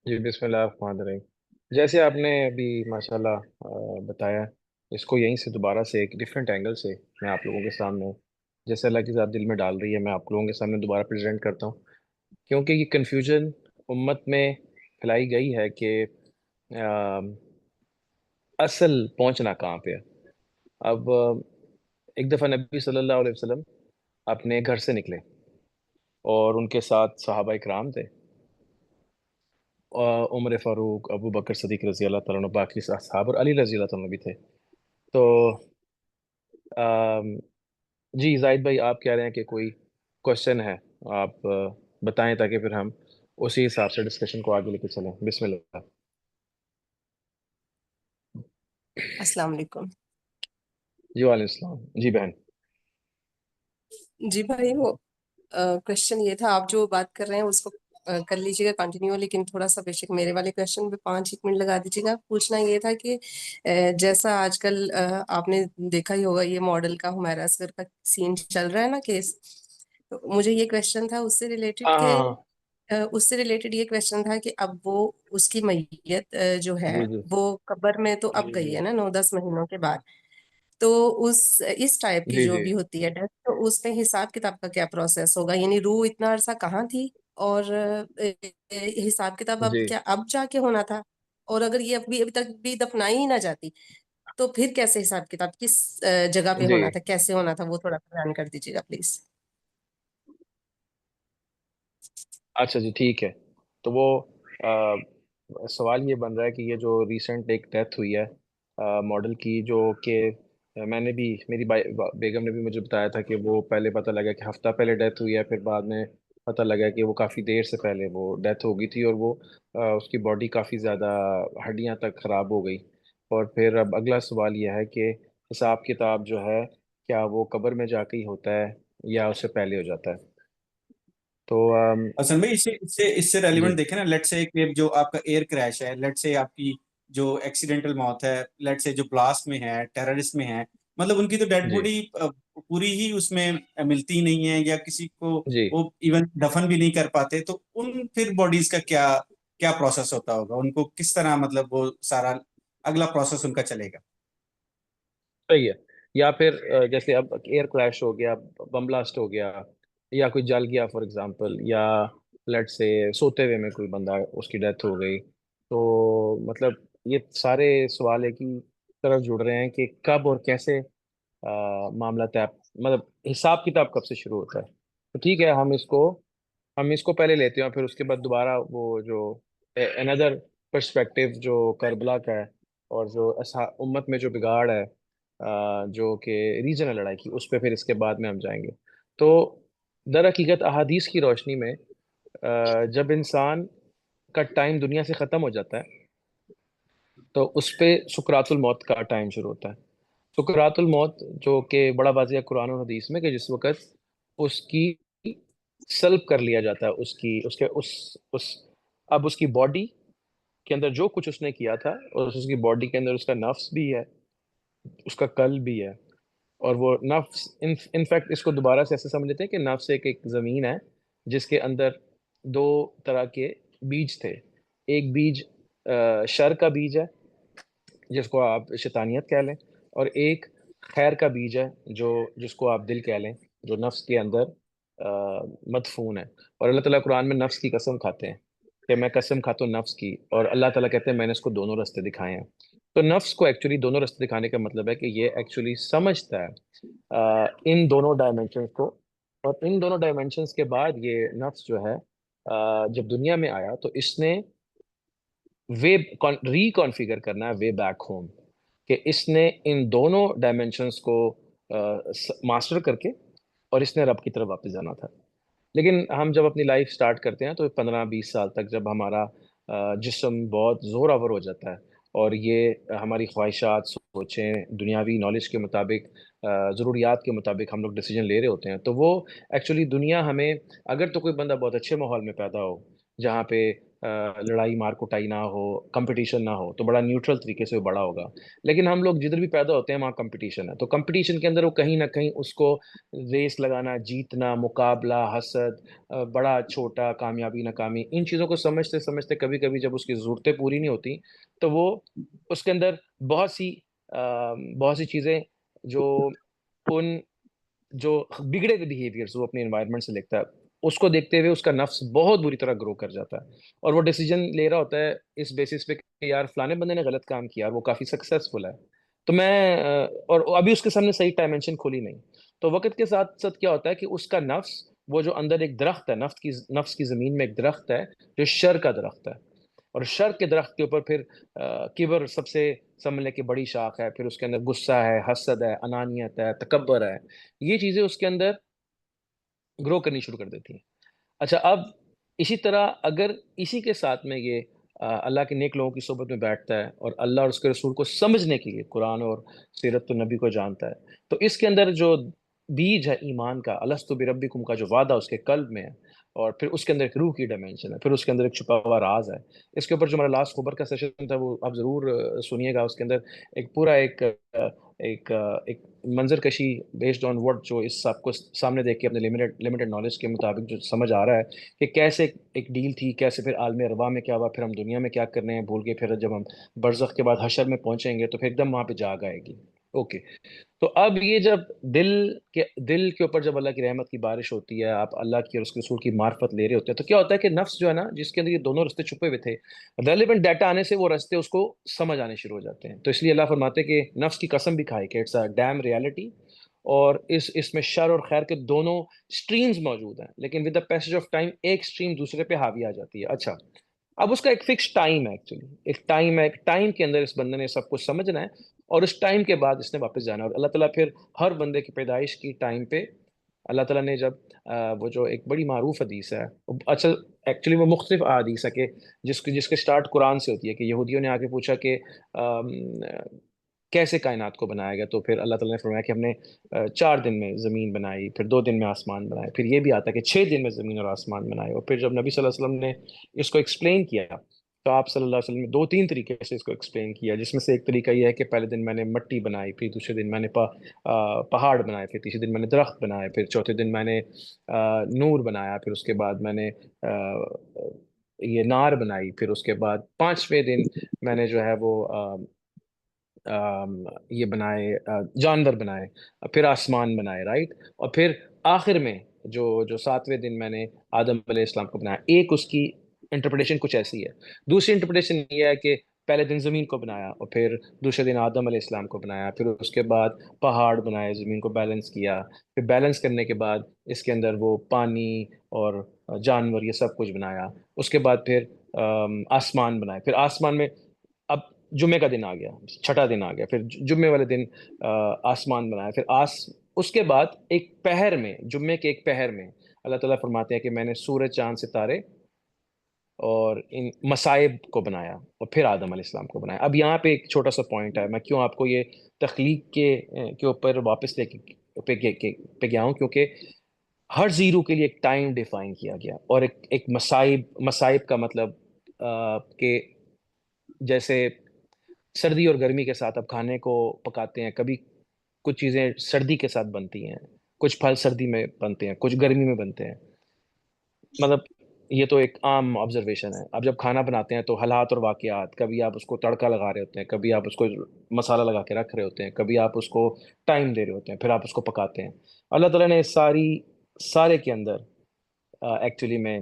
جی بسم اللہ الرحمن الرحیم. جیسے آپ نے ابھی ماشاءاللہ بتایا، اس کو یہیں سے دوبارہ سے ایک ڈفرینٹ اینگل سے میں آپ لوگوں کے سامنے، جیسے اللہ کی ذات دل میں ڈال رہی ہے، میں آپ لوگوں کے سامنے دوبارہ پریزنٹ کرتا ہوں. کیونکہ یہ کنفیوژن امت میں پھیلائی گئی ہے کہ اصل پہنچنا کہاں پہ ہے. اب ایک دفعہ نبی صلی اللہ علیہ وسلم اپنے گھر سے نکلے اور ان کے ساتھ صحابہ اکرام تھے، عمر فاروق، ابو بکر صدیق رضی اللہ تعالیٰ عنہ، باقی اصحاب اور علی رضی اللہ تعالیٰ عنہ بھی تھے. تو آم، جی زاہد بھائی، آپ کہہ رہے ہیں کہ کوئی کوشچن ہے؟ آپ بتائیں تاکہ پھر ہم اسی حساب سے ڈسکشن کو آگے لے کے چلیں. بسم اللہ. السلام علیکم. جی وعلیکم السلام. جی بہن. جی بھائی، وہ کوشچن یہ تھا، آپ جو بات کر رہے ہیں اس کو کر لیجیے گا کنٹینیو، لیکن تھوڑا سا بیشک میرے والے کوشچن پہ 5 ایک منٹ لگا دیجیے گا. پوچھنا یہ تھا کہ جیسا آج کل آپ نے دیکھا ہی ہوگا، یہ ماڈل کا ہمارا اصغر کا سین چل رہا ہے نا کیس. تو مجھے یہ کوشچن تھا اس سے ریلیٹڈ ہاں کہ ہاں ہاں. یہ کوشچن تھا کہ اب وہ اس کی میت جو ہے جی جی وہ قبر میں تو اب جی گئی جی ہے نا 9-10 مہینوں کے بعد. تو اس ٹائپ کی جی جو جی بھی ہوتی ہے ڈیتھ، تو اس میں حساب کتاب کا کیا پروسیس ہوگا؟ یعنی روح اتنا عرصہ کہاں تھی، اور حساب کتاب اب جی کیا اب جا کے ہونا تھا؟ اور اگر یہ ابھی تک بھی دفنائی ہی نہ جاتی تو پھر کیسے حساب کتاب کس جگہ پہ جی. ہونا تھا، کیسے ہونا تھا، وہ تھوڑا بیان کر دیجیے گا پلیز. اچھا جی ٹھیک ہے. تو وہ سوال یہ بن رہا ہے کہ یہ جو ریسنٹ ایک ڈیتھ ہوئی ہے ماڈل کی، جو کہ میں نے بھی، میری بیگم نے بھی مجھے بتایا تھا کہ وہ پہلے پتہ لگا کہ ہفتہ پہلے ڈیتھ ہوئی ہے، پھر بعد میں پتہ لگا کہ وہ کافی دیر سے پہلے وہ ڈیتھ ہو گئی تھی، اور وہ اس کی باڈی کافی زیادہ ہڈیاں تک خراب ہو گئی. اور پھر اب اگلا سوال یہ ہے کہ حساب کتاب جو ہے کیا وہ قبر میں جا کے ہی ہوتا ہے یا اس سے پہلے ہو جاتا ہے؟ تو اصل میں اس سے جی ریلیونٹ دیکھیں نا، لیٹ سے کہ جو آپ کا ایئر کریش ہے، لیٹ سے آپ کی جو ایکسیڈنٹل موت ہے، لیٹ سے جو بلاسٹ میں ہے، ٹیررسٹ میں ہے، مطلب ان کی تو ڈیڈ جی باڈی پوری ہی اس میں ملتی نہیں ہے، یا کسی کو جی. وہ ایون دفن بھی نہیں کر پاتے. تو ان پھر باڈیز کا کیا کیا پروسیس ہوتا ہوگا؟ ان کو کس طرح مطلب وہ سارا اگلا پروسیس ان کا چلے گا؟ صحیح ہے. یا پھر جیسے اب ایئر کریش ہو گیا، بم بلاسٹ ہو گیا، یا کوئی جل گیا فار ایگزامپل، یا لیٹ سے سوتے ہوئے میں کوئی بندہ اس کی ڈیتھ ہو گئی. تو مطلب یہ سارے سوال ایک ہی طرف جڑ رہے ہیں کہ کب اور کیسے معاملہ طے، مطلب حساب کتاب کب سے شروع ہوتا ہے. تو ٹھیک ہے، ہم اس کو پہلے لیتے ہیں، اور پھر اس کے بعد دوبارہ وہ جو اندر پرسپیکٹیو جو کربلا کا ہے، اور جو امت میں جو بگاڑ ہے جو کہ ریجن ہے لڑائی کی، اس پہ پھر اس کے بعد میں ہم جائیں گے. تو در حقیقت احادیث کی روشنی میں جب انسان کا ٹائم دنیا سے ختم ہو جاتا ہے تو اس پہ سکرات الموت کا ٹائم شروع ہوتا ہے. سکرات الموت جو کہ بڑا واضح ہے قرآن و حدیث میں، کہ جس وقت اس کی سلب کر لیا جاتا ہے، اب اس کی باڈی کے اندر جو کچھ اس نے کیا تھا، اور اس کی باڈی کے اندر اس کا نفس بھی ہے، اس کا قلب بھی ہے. اور وہ نفس انفیکٹ اس کو دوبارہ سے ایسے سمجھ لیتے ہیں کہ نفس ایک زمین ہے جس کے اندر دو طرح کے بیج تھے. ایک بیج شر کا بیج ہے جس کو آپ شیطانیت کہہ لیں، اور ایک خیر کا بیج ہے جس کو آپ دل کہہ لیں، جو نفس کے اندر مدفون ہے. اور اللہ تعالیٰ قرآن میں نفس کی قسم کھاتے ہیں کہ میں قسم کھاتا ہوں نفس کی، اور اللہ تعالیٰ کہتے ہیں میں نے اس کو دونوں راستے دکھائے ہیں. تو نفس کو ایکچولی دونوں راستے دکھانے کا مطلب ہے کہ یہ ایکچولی سمجھتا ہے ان دونوں ڈائمینشنس کو. اور ان دونوں ڈائمینشنس کے بعد یہ نفس جو ہے جب دنیا میں آیا تو اس نے وے ریکانفیگر کرنا ہے وے بیک ہوم، کہ اس نے ان دونوں ڈائمینشنس کو ماسٹر کر کے، اور اس نے رب کی طرف واپس جانا تھا. لیکن ہم جب اپنی لائف سٹارٹ کرتے ہیں تو 15-20 سال تک جب ہمارا جسم بہت زور آور ہو جاتا ہے، اور یہ ہماری خواہشات، سوچیں، دنیاوی نالج کے مطابق، ضروریات کے مطابق ہم لوگ ڈیسیجن لے رہے ہوتے ہیں، تو وہ ایکچولی دنیا ہمیں، اگر تو کوئی بندہ بہت اچھے ماحول میں پیدا ہو جہاں پہ لڑائی مار کٹائی نہ ہو، کمپٹیشن نہ ہو، تو بڑا نیوٹرل طریقے سے وہ بڑا ہوگا. لیکن ہم لوگ جدھر بھی پیدا ہوتے ہیں وہاں کمپٹیشن ہے، تو کمپٹیشن کے اندر وہ کہیں نہ کہیں اس کو ریس لگانا، جیتنا، مقابلہ، حسد، بڑا چھوٹا، کامیابی ناکامی، ان چیزوں کو سمجھتے سمجھتے کبھی کبھی جب اس کی ضرورتیں پوری نہیں ہوتی تو وہ اس کے اندر بہت سی چیزیں جو ان جو بگڑے ہوئے بیہیویئرز وہ اپنے انوائرمنٹ سے لکھتا ہے، اس کو دیکھتے ہوئے اس کا نفس بہت بری طرح گرو کر جاتا ہے، اور وہ ڈیسیجن لے رہا ہوتا ہے اس بیسس پہ کہ یار فلانے بندے نے غلط کام کیا اور وہ کافی سکسیسفل ہے، تو میں اور ابھی اس کے سامنے صحیح ڈائمینشن کھلی نہیں. تو وقت کے ساتھ ساتھ کیا ہوتا ہے کہ اس کا نفس، وہ جو اندر ایک درخت ہے، نفس کی زمین میں ایک درخت ہے جو شر کا درخت ہے، اور شر کے درخت کے اوپر پھر کبر سب سے سمجھنے کی بڑی شاخ ہے، پھر اس کے اندر غصہ ہے، حسد ہے، انانیت ہے، تکبر ہے، یہ چیزیں اس کے اندر گرو کرنی شروع کر دیتی ہیں. اچھا، اب اسی طرح اگر اسی کے ساتھ میں یہ اللہ کے نیک لوگوں کی صحبت میں بیٹھتا ہے اور اللہ اور اس کے رسول کو سمجھنے کے لیے قرآن اور سیرت النبی کو جانتا ہے، تو اس کے اندر جو بیج ہے ایمان کا، الستُ بربکم کا جو وعدہ اس کے قلب میں ہے، اور پھر اس کے اندر ایک روح کی ڈائمینشن ہے، پھر اس کے اندر ایک چھپا ہوا راز ہے. اس کے اوپر جو ہمارا لاسٹ خبر کا سیشن تھا وہ آپ ضرور سنیے گا. اس کے اندر ایک پورا ایک منظر کشی بیسڈ آن ورڈ جو اس آپ کو سامنے دیکھ کے اپنے لمیٹڈ نالج کے مطابق جو سمجھ آ رہا ہے کہ کیسے ایک ڈیل تھی، کیسے پھر عالم ارواح میں کیا ہوا، پھر ہم دنیا میں کیا کرنے ہیں بھول کے، پھر جب ہم برزخ کے بعد حشر میں پہنچیں گے تو پھر ایک دم وہاں پہ جاگ آئے گی. اوکے، تو اب یہ جب دل کے اوپر جب اللہ کی رحمت کی بارش ہوتی ہے، آپ اللہ کی اور اس کے رسول کی معرفت لے رہے ہوتے ہیں، تو کیا ہوتا ہے کہ نفس جو ہے نا، جس کے اندر یہ دونوں رستے چھپے ہوئے تھے، ریلیونٹ ڈیٹا آنے سے وہ رستے اس کو سمجھ آنے شروع ہو جاتے ہیں. تو اس لیے اللہ فرماتے ہیں کہ نفس کی قسم بھی کھائے کہ اٹس اے ڈیم ریالٹی، اور اس میں شر اور خیر کے دونوں سٹریمز موجود ہیں، لیکن with the passage of time ایک سٹریم دوسرے پہ حاوی آ جاتی ہے. اچھا، اب اس کا ایک فکس ٹائم ہے، ایکچولی ایک ٹائم ہے، ایک ٹائم کے اندر اس بندے نے سب کچھ سمجھنا ہے، اور اس ٹائم کے بعد اس نے واپس جانا ہے. اور اللہ تعالیٰ پھر ہر بندے کی پیدائش کی ٹائم پہ اللہ تعالیٰ نے جب وہ جو ایک بڑی معروف حدیث ہے، اچھا ایکچولی وہ مختلف حدیث ہے کہ جس کے سٹارٹ قرآن سے ہوتی ہے، کہ یہودیوں نے آ کے پوچھا کہ کیسے کائنات کو بنایا گیا، تو پھر اللہ تعالیٰ نے فرمایا کہ ہم نے 4 دن میں زمین بنائی، پھر 2 دن میں آسمان بنائے، پھر یہ بھی آتا ہے کہ 6 دن میں زمین اور آسمان بنائے. اور پھر جب نبی صلی اللہ علیہ وسلم نے اس کو ایکسپلین کیا تو آپ صلی اللہ علیہ وسلم نے 2-3 طریقے سے اس کو ایکسپلین کیا، جس میں سے ایک طریقہ یہ ہے کہ پہلے دن میں نے مٹی بنائی، پھر دوسرے دن میں نے پہاڑ بنائے، پھر تیسرے دن میں نے درخت بنائے، پھر چوتھے دن میں نے نور بنایا، پھر اس کے بعد میں نے یہ نار بنائی، پھر اس کے بعد 5ویں دن میں نے جو ہے وہ یہ بنائے، جانور بنائے، پھر آسمان بنائے، رائٹ. اور پھر آخر میں جو 7ویں دن میں نے آدم علیہ السلام کو بنایا. ایک اس کی انٹرپریٹیشن کچھ ایسی ہے. دوسری انٹرپریٹیشن یہ ہے کہ پہلے دن زمین کو بنایا، اور پھر دوسرے دن آدم علیہ السلام کو بنایا، پھر اس کے بعد پہاڑ بنائے، زمین کو بیلنس کیا، پھر بیلنس کرنے کے بعد اس کے اندر وہ پانی اور جانور یہ سب کچھ بنایا. اس کے بعد پھر آسمان بنائے، پھر آسمان میں اب جمعے کا دن آ گیا، 6واں دن آ گیا، پھر جمعے والے دن آسمان بنایا. پھر اس کے بعد ایک پہر میں، جمعے کے ایک پہر میں اللہ تعالیٰ فرماتے ہیں کہ میں نے سورج، چاند، ستارے اور ان مصائب کو بنایا، اور پھر آدم علیہ السلام کو بنایا. اب یہاں پہ ایک چھوٹا سا پوائنٹ ہے، میں کیوں آپ کو یہ تخلیق کے اوپر واپس لے کے گیا ہوں، کیونکہ ہر زیرو کے لیے ایک ٹائم ڈیفائن کیا گیا، اور ایک مصائب کا مطلب کہ جیسے سردی اور گرمی کے ساتھ اب کھانے کو پکاتے ہیں، کبھی کچھ چیزیں سردی کے ساتھ بنتی ہیں، کچھ پھل سردی میں بنتے ہیں، کچھ گرمی میں بنتے ہیں. مطلب یہ تو ایک عام آبزرویشن ہے. اب جب کھانا بناتے ہیں تو حالات اور واقعات، کبھی آپ اس کو تڑکا لگا رہے ہوتے ہیں، کبھی آپ اس کو مسالہ لگا کے رکھ رہے ہوتے ہیں، کبھی آپ اس کو ٹائم دے رہے ہوتے ہیں، پھر آپ اس کو پکاتے ہیں. اللہ تعالیٰ نے سارے کے اندر ایکچولی میں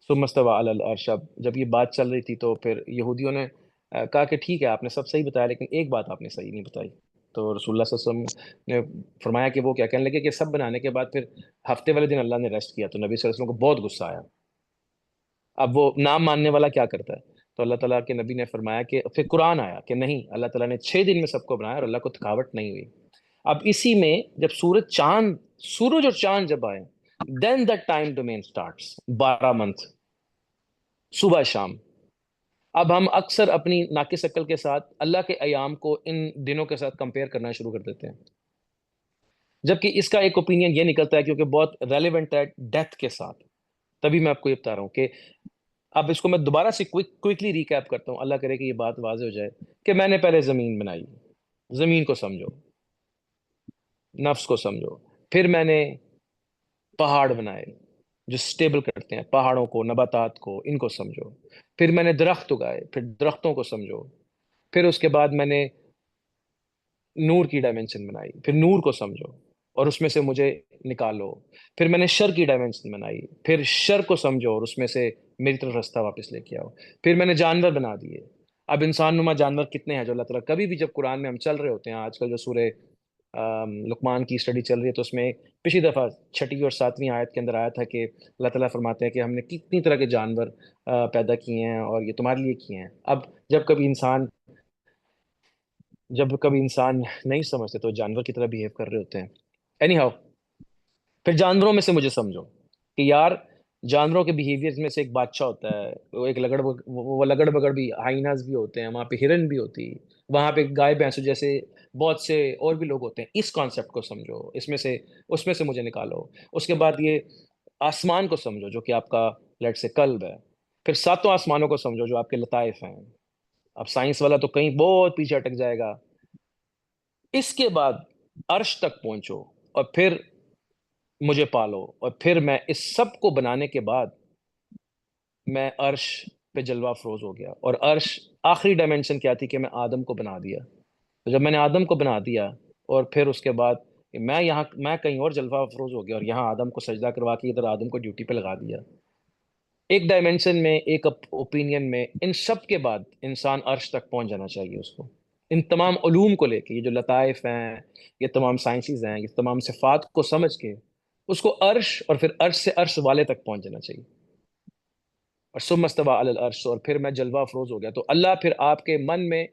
ثم استوى علی العرش، جب یہ بات چل رہی تھی تو پھر یہودیوں نے کہا کہ ٹھیک ہے آپ نے سب صحیح بتایا، لیکن ایک بات آپ نے صحیح نہیں بتائی. تو رسول اللہ صلی اللہ علیہ وسلم نے فرمایا کہ وہ کیا کہنے لگے کہ سب بنانے کے بعد پھر ہفتے والے دن اللہ نے ریسٹ کیا. تو نبی صلی اللہ علیہ وسلم کو بہت غصہ آیا. اب وہ نام ماننے والا کیا کرتا ہے؟ تو اللہ تعالیٰ کے نبی نے فرمایا کہ پھر قرآن آیا کہ نہیں، اللہ تعالیٰ نے 6 دن میں سب کو بنایا اور اللہ کو تھکاوٹ نہیں ہوئی. اب اسی میں جب سورج اور چاند جب آئے، then the time domain starts. 12 month صبح شام. اب ہم اکثر اپنی ناقص عقل کے ساتھ اللہ کے ایام کو ان دنوں کے ساتھ کمپیئر کرنا شروع کر دیتے ہیں، جبکہ اس کا ایک اوپینین یہ نکلتا ہے، کیونکہ بہت ریلیونٹ ہے ڈیتھ کے ساتھ. تبھی میں آپ کو یہ بتا رہا ہوں کہ اب اس کو میں دوبارہ سے کوئکلی ریکیپ کرتا ہوں, اللہ کرے کہ یہ بات واضح ہو جائے, کہ میں نے پہلے زمین بنائی, زمین کو سمجھو, نفس کو سمجھو. پھر میں نے پہاڑ بنائے جو سٹیبل کرتے ہیں, پہاڑوں کو, نباتات کو, ان کو سمجھو. پھر میں نے درخت اگائے, پھر درختوں کو سمجھو. پھر اس کے بعد میں نے نور کی ڈائمنشن بنائی, پھر نور کو سمجھو اور اس میں سے مجھے نکالو. پھر میں نے شر کی ڈائمنشن بنائی, پھر شر کو سمجھو اور اس میں سے میری طرف راستہ واپس لے کے آؤ. پھر میں نے جانور بنا دیے. اب انسان نما جانور کتنے ہیں جو اللہ تعالیٰ کبھی بھی, جب قرآن میں ہم چل رہے ہوتے ہیں, آج کل جو سورہ لقمان کی اسٹڈی چل رہی ہے, تو اس میں پچھلی دفعہ 6 اور 7 آیت کے اندر آیا تھا کہ اللہ تعالیٰ فرماتے ہیں کہ ہم نے کتنی طرح کے جانور پیدا کیے ہیں اور یہ تمہارے لیے کیے ہیں. اب جب کبھی انسان نہیں سمجھتے تو جانور کی طرح بہیو کر رہے ہوتے ہیں. اینی ہاؤ, پھر جانوروں میں سے مجھے سمجھو کہ یار جانوروں کے بیہیویئر میں سے ایک بادشاہ ہوتا ہے, وہ ایک لگڑ بگڑ بھی, ہائیناز بھی ہوتے ہیں وہاں پہ, ہرن بھی ہوتی, وہاں پہ گائے بھینسوں جیسے بہت سے اور بھی لوگ ہوتے ہیں. اس کانسیپٹ کو سمجھو, اس میں سے مجھے نکالو. اس کے بعد یہ آسمان کو سمجھو جو کہ آپ کا لیٹ سے قلب ہے. پھر 7 آسمانوں کو سمجھو جو آپ کے لطائف ہیں. اب سائنس والا تو کہیں بہت پیچھے اٹک جائے گا. اس کے بعد عرش تک پہنچو اور پھر مجھے پالو. اور پھر میں اس سب کو بنانے کے بعد میں عرش پہ جلوہ افروز ہو گیا. اور عرش آخری ڈائمنشن کیا تھی کہ میں آدم کو بنا دیا. تو جب میں نے آدم کو بنا دیا اور پھر اس کے بعد میں کہیں اور جلوہ افروز ہو گیا اور یہاں آدم کو سجدہ کروا کے ادھر آدم کو ڈیوٹی پہ لگا دیا. ایک ڈائمنشن میں, ایک اوپینین میں, ان سب کے بعد انسان عرش تک پہنچ جانا چاہیے اس کو, ان تمام علوم کو لے کے, یہ جو لطائف ہیں, یہ تمام سائنسز ہیں, یہ تمام صفات کو سمجھ کے اس کو عرش اور پھر عرش سے عرش والے تک پہنچ جانا چاہیے. اور ثم استوى علی العرش, اور پھر میں جلوہ افروز ہو گیا. تو اللہ پھر آپ کے من میں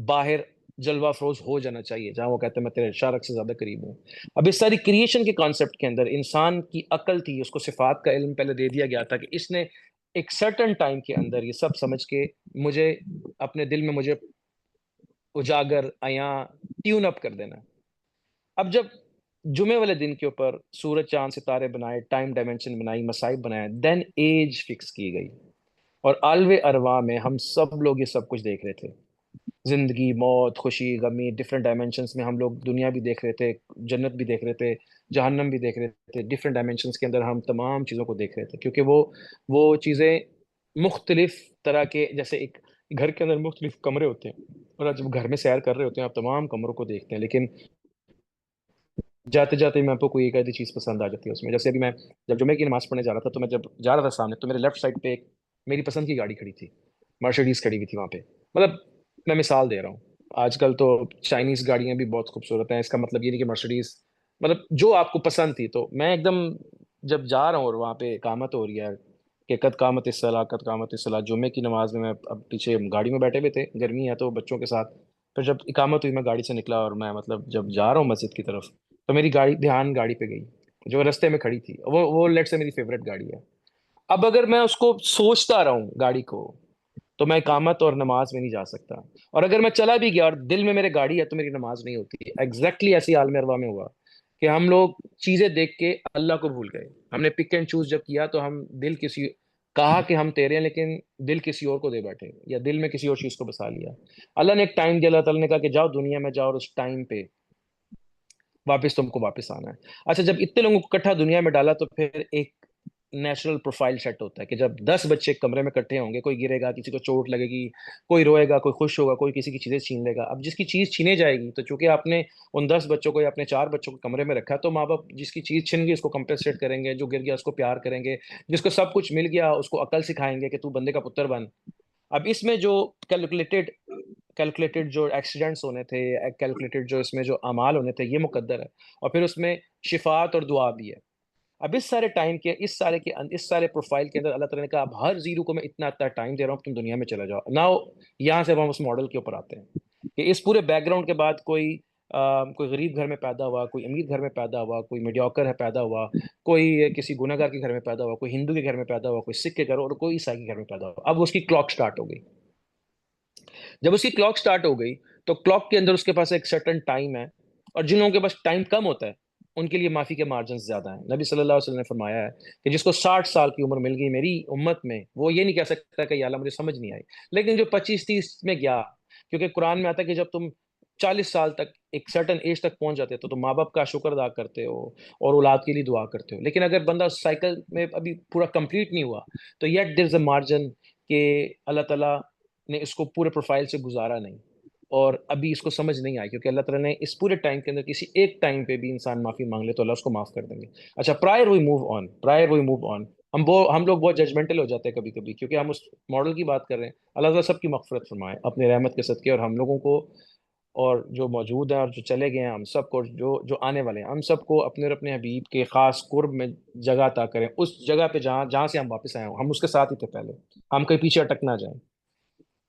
باہر جلوہ افروز ہو جانا چاہیے جہاں وہ کہتے ہیں میں تیرے شارک سے زیادہ قریب ہوں. اب اس ساری کریشن کے کانسیپٹ کے اندر انسان کی عقل تھی, اس کو صفات کا علم پہلے دے دیا گیا تھا کہ اس نے ایک سرٹن ٹائم کے اندر یہ سب سمجھ کے مجھے اپنے دل میں مجھے اجاگر عیاں ٹیون اپ کر دینا. اب جب جمعے والے دن کے اوپر سورج چاند ستارے بنائے, ٹائم ڈائمنشن بنائی, مصائب بنائے, دین ایج فکس کی گئی. اور عالم ارواح میں ہم سب لوگ یہ سب کچھ دیکھ رہے تھے, زندگی, موت, خوشی, غمی, ڈفرینٹ ڈائمنشنز میں ہم لوگ دنیا بھی دیکھ رہے تھے, جنت بھی دیکھ رہے تھے, جہنم بھی دیکھ رہے تھے. ڈفرینٹ ڈائمنشنز کے اندر ہم تمام چیزوں کو دیکھ رہے تھے, کیونکہ وہ چیزیں مختلف طرح کے, جیسے ایک گھر کے اندر مختلف کمرے ہوتے ہیں, اور جب گھر میں سیر کر رہے ہوتے ہیں آپ تمام کمروں کو دیکھتے ہیں, لیکن جاتے جاتے میں آپ کو کوئی ایک آدھی چیز پسند آ جاتی ہے اس میں. جیسے ابھی میں جب جمعے کی نماز پڑھنے جا رہا تھا, تو میں جب جا رہا تھا سامنے, تو میرے لیفٹ سائڈ پہ ایک میری پسند کی گاڑی کھڑی تھی, مرسیڈیز کھڑی ہوئی تھی وہاں پہ. مطلب میں مثال دے رہا ہوں, آج کل تو چائنیز گاڑیاں بھی بہت خوبصورت ہیں, اس کا مطلب یہ نہیں کہ مرسیڈیز, مطلب جو آپ کو پسند تھی. تو میں ایک دم جب جا رہا ہوں اور وہاں پہ اقامت ہو رہی ہے کہ قد قامت الصلاۃ, قد قامت الصلاۃ, جمعے کی نماز میں اب پیچھے گاڑی میں بیٹھے ہوئے تھے, گرمی ہے تو بچوں کے ساتھ. پھر جب اقامت ہوئی میں گاڑی سے نکلا اور میں مطلب جب جا رہا ہوں مسجد کی طرف, تو میری دھیان گاڑی پہ گئی جو رستے میں کھڑی تھی. وہ لیٹ سے میری فیوریٹ گاڑی ہے. اب اگر میں اس کو سوچتا رہا ہوں گاڑی کو, تو میں اقامت اور نماز میں نہیں جا سکتا. اور اگر میں چلا بھی گیا اور دل میں میرے گاڑی ہے تو میری نماز نہیں ہوتی. ایگزیکٹلی ایسی عالم ارواح میں ہوا کہ ہم لوگ چیزیں دیکھ کے اللہ کو بھول گئے. ہم نے پک اینڈ چوز جب کیا تو ہم کہا کہ ہم تیرے ہیں, لیکن دل کسی اور کو دے بیٹھے, یا دل میں کسی اور چیز کو بسا لیا. اللہ نے ایک ٹائم دیا, اللہ تعالیٰ نے کہا کہ جاؤ دنیا میں جاؤ, اور اس ٹائم پہ واپس تم کو واپس آنا ہے. اچھا, جب اتنے لوگوں کو اکٹھا دنیا میں ڈالا تو پھر ایک نیچرل پروفائل سیٹ ہوتا ہے کہ جب 10 بچے ایک کمرے میں اکٹھے ہوں گے, کوئی گرے گا, کسی کو چوٹ لگے گی, کوئی روئے گا, کوئی خوش ہوگا, کوئی کسی کی چیزیں چھین لے گا. اب جس کی چیز چھینے جائے گی, تو چونکہ آپ نے ان 10 بچوں کو یا اپنے 4 بچوں کو کمرے میں رکھا, تو ماں باپ جس کی چیز چھن گئی اس کو کمپنسیٹ کریں گے, جو گر گیا اس کو پیار کریں گے, جس کو سب کچھ مل گیا اس کو عقل سکھائیں گے کہ تو بندے کا پتر بن. اب اس میں جو کیلکولیٹڈ جو ایکسیڈنٹس ہونے تھے, کیلکولیٹڈ جو اس میں جو اعمال ہونے تھے, یہ مقدر ہے. اور پھر اس میں شفاعت اور دعا بھی ہے. اب اس سارے ٹائم کے اس سارے پروفائل کے اندر اللہ تعالیٰ نے کہا اب ہر زیرو کو میں اتنا ٹائم دے رہا ہوں, تم دنیا میں چلا جاؤ. ناؤ یہاں سے ہم اس ماڈل کے اوپر آتے ہیں کہ اس پورے بیک گراؤنڈ کے بعد کوئی غریب گھر میں پیدا ہوا, کوئی امیر گھر میں پیدا ہوا, کوئی میڈیوکر ہے پیدا ہوا, کوئی کسی گناہ گار کے گھر میں پیدا ہوا, کوئی ہندو کے گھر میں پیدا ہوا, کوئی سکھ کے گھر, اور کوئی عیسائی کے گھر میں پیدا ہوا. اب اس کی کلاک سٹارٹ ہو گئی. جب اس کی کلاک سٹارٹ ہو گئی تو کلاک کے اندر اس کے پاس ایک سرٹن ٹائم ہے, اور جن لوگوں کے پاس ٹائم کم ہوتا ہے ان کے لیے معافی کے مارجنز زیادہ ہیں. نبی صلی اللہ علیہ وسلم نے فرمایا ہے کہ جس کو 60 سال کی عمر مل گئی میری امت میں، وہ یہ نہیں کہہ سکتا کہ یا اللہ مجھے سمجھ نہیں آئی. لیکن جو 25-30 میں گیا، کیونکہ قرآن میں آتا ہے کہ جب تم 40 سال تک ایک سرٹن ایج تک پہنچ جاتے تو تم ماں باپ کا شکر ادا کرتے ہو اور اولاد کے لیے دعا کرتے ہو. لیکن اگر بندہ سائیکل میں ابھی پورا کمپلیٹ نہیں ہوا تو yet there is a margin کہ اللہ تعالیٰ نے اس کو پورے پروفائل سے گزارا نہیں اور ابھی اس کو سمجھ نہیں آئی، کیونکہ اللہ تعالیٰ نے اس پورے ٹائم کے اندر کسی ایک ٹائم پہ بھی انسان معافی مانگ لے تو اللہ اس کو معاف کر دیں گے. اچھا، پرائر وی موو آن. ہم لوگ بہت ججمنٹل ہو جاتے ہیں کبھی کبھی، کیونکہ ہم اس ماڈل کی بات کر رہے ہیں. اللہ تعالیٰ سب کی مغفرت فرمائے اپنے رحمت کے صدقے، اور ہم لوگوں کو اور جو موجود ہیں اور جو چلے گئے ہیں ہم سب کو، جو آنے والے ہیں ہم سب کو اپنے اور اپنے حبیب کے خاص قرب میں جگہ عطا کریں، اس جگہ پہ جہاں سے ہم واپس آئے ہوں ہم اس کے ساتھ ہی تھے پہلے، ہم کہیں پیچھے اٹک نہ جائیں.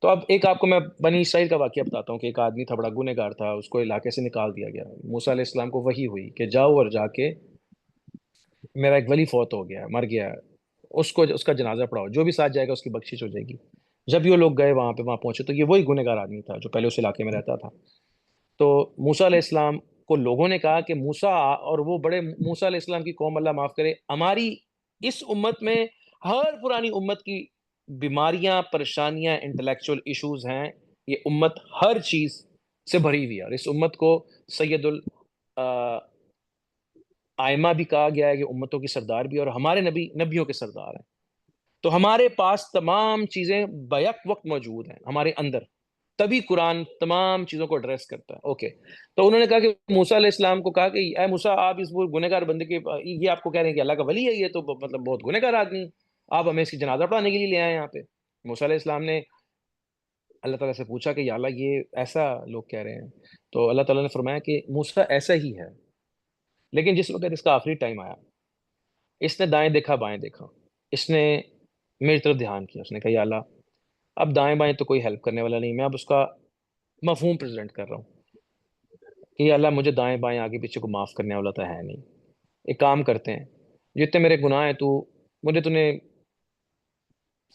تو اب ایک آپ کو میں بنی اسرائیل کا واقعہ بتاتا ہوں کہ ایک آدمی تھا، بڑا گنہگار تھا، اس کو علاقے سے نکال دیا گیا. موسیٰ علیہ السلام کو وحی ہوئی کہ جاؤ اور جا کے میرا ایک ولی فوت ہو گیا ہے، مر گیا ہے، اس کا جنازہ پڑھاؤ، جو بھی ساتھ جائے گا اس کی بخشش ہو جائے گی. جب یہ لوگ گئے وہاں پہنچے تو یہ وہی گنہگار آدمی تھا جو پہلے اس علاقے میں رہتا تھا. تو موسیٰ علیہ السلام کو لوگوں نے کہا کہ موسیٰ اور وہ بڑے موسیٰ علیہ السلام کی قوم اللہ معاف کرے، ہماری اس امت میں ہر پرانی امت کی بیماریاں، پریشانیاں، انٹلیکچوئل ایشوز ہیں. یہ امت ہر چیز سے بھری ہوئی ہے اور اس امت کو سید الائمہ بھی کہا گیا ہے کہ امتوں کی سردار بھی، اور ہمارے نبیوں کے سردار ہیں. تو ہمارے پاس تمام چیزیں بیک وقت موجود ہیں ہمارے اندر، تبھی قرآن تمام چیزوں کو ایڈریس کرتا ہے. اوکے، تو انہوں نے کہا کہ موسیٰ علیہ السلام کو کہا کہ اے موسیٰ، آپ اس گنہگار بندے کے، یہ آپ کو کہہ رہے ہیں کہ اللہ کا ولی ہے، یہ تو مطلب بہت گنہگار آدمی، آپ ہمیں اس کی جنازہ پڑھانے کے لیے لے آئے یہاں پہ. موسیٰ علیہ السلام نے اللہ تعالیٰ سے پوچھا کہ یا اللہ یہ ایسا لوگ کہہ رہے ہیں. تو اللہ تعالیٰ نے فرمایا کہ موسیٰ ایسا ہی ہے، لیکن جس وقت اس کا آخری ٹائم آیا، اس نے دائیں دیکھا بائیں دیکھا، اس نے میری طرف دھیان کیا، اس نے کہا یا اللہ اب دائیں بائیں تو کوئی ہیلپ کرنے والا نہیں، میں اب اس کا مفہوم پریزنٹ کر رہا ہوں کہ یا اللہ مجھے دائیں بائیں آگے پیچھے کو معاف کرنے والا تو ہے نہیں. ایک کام کرتے ہیں، جتنے میرے گناہ ہیں تو نے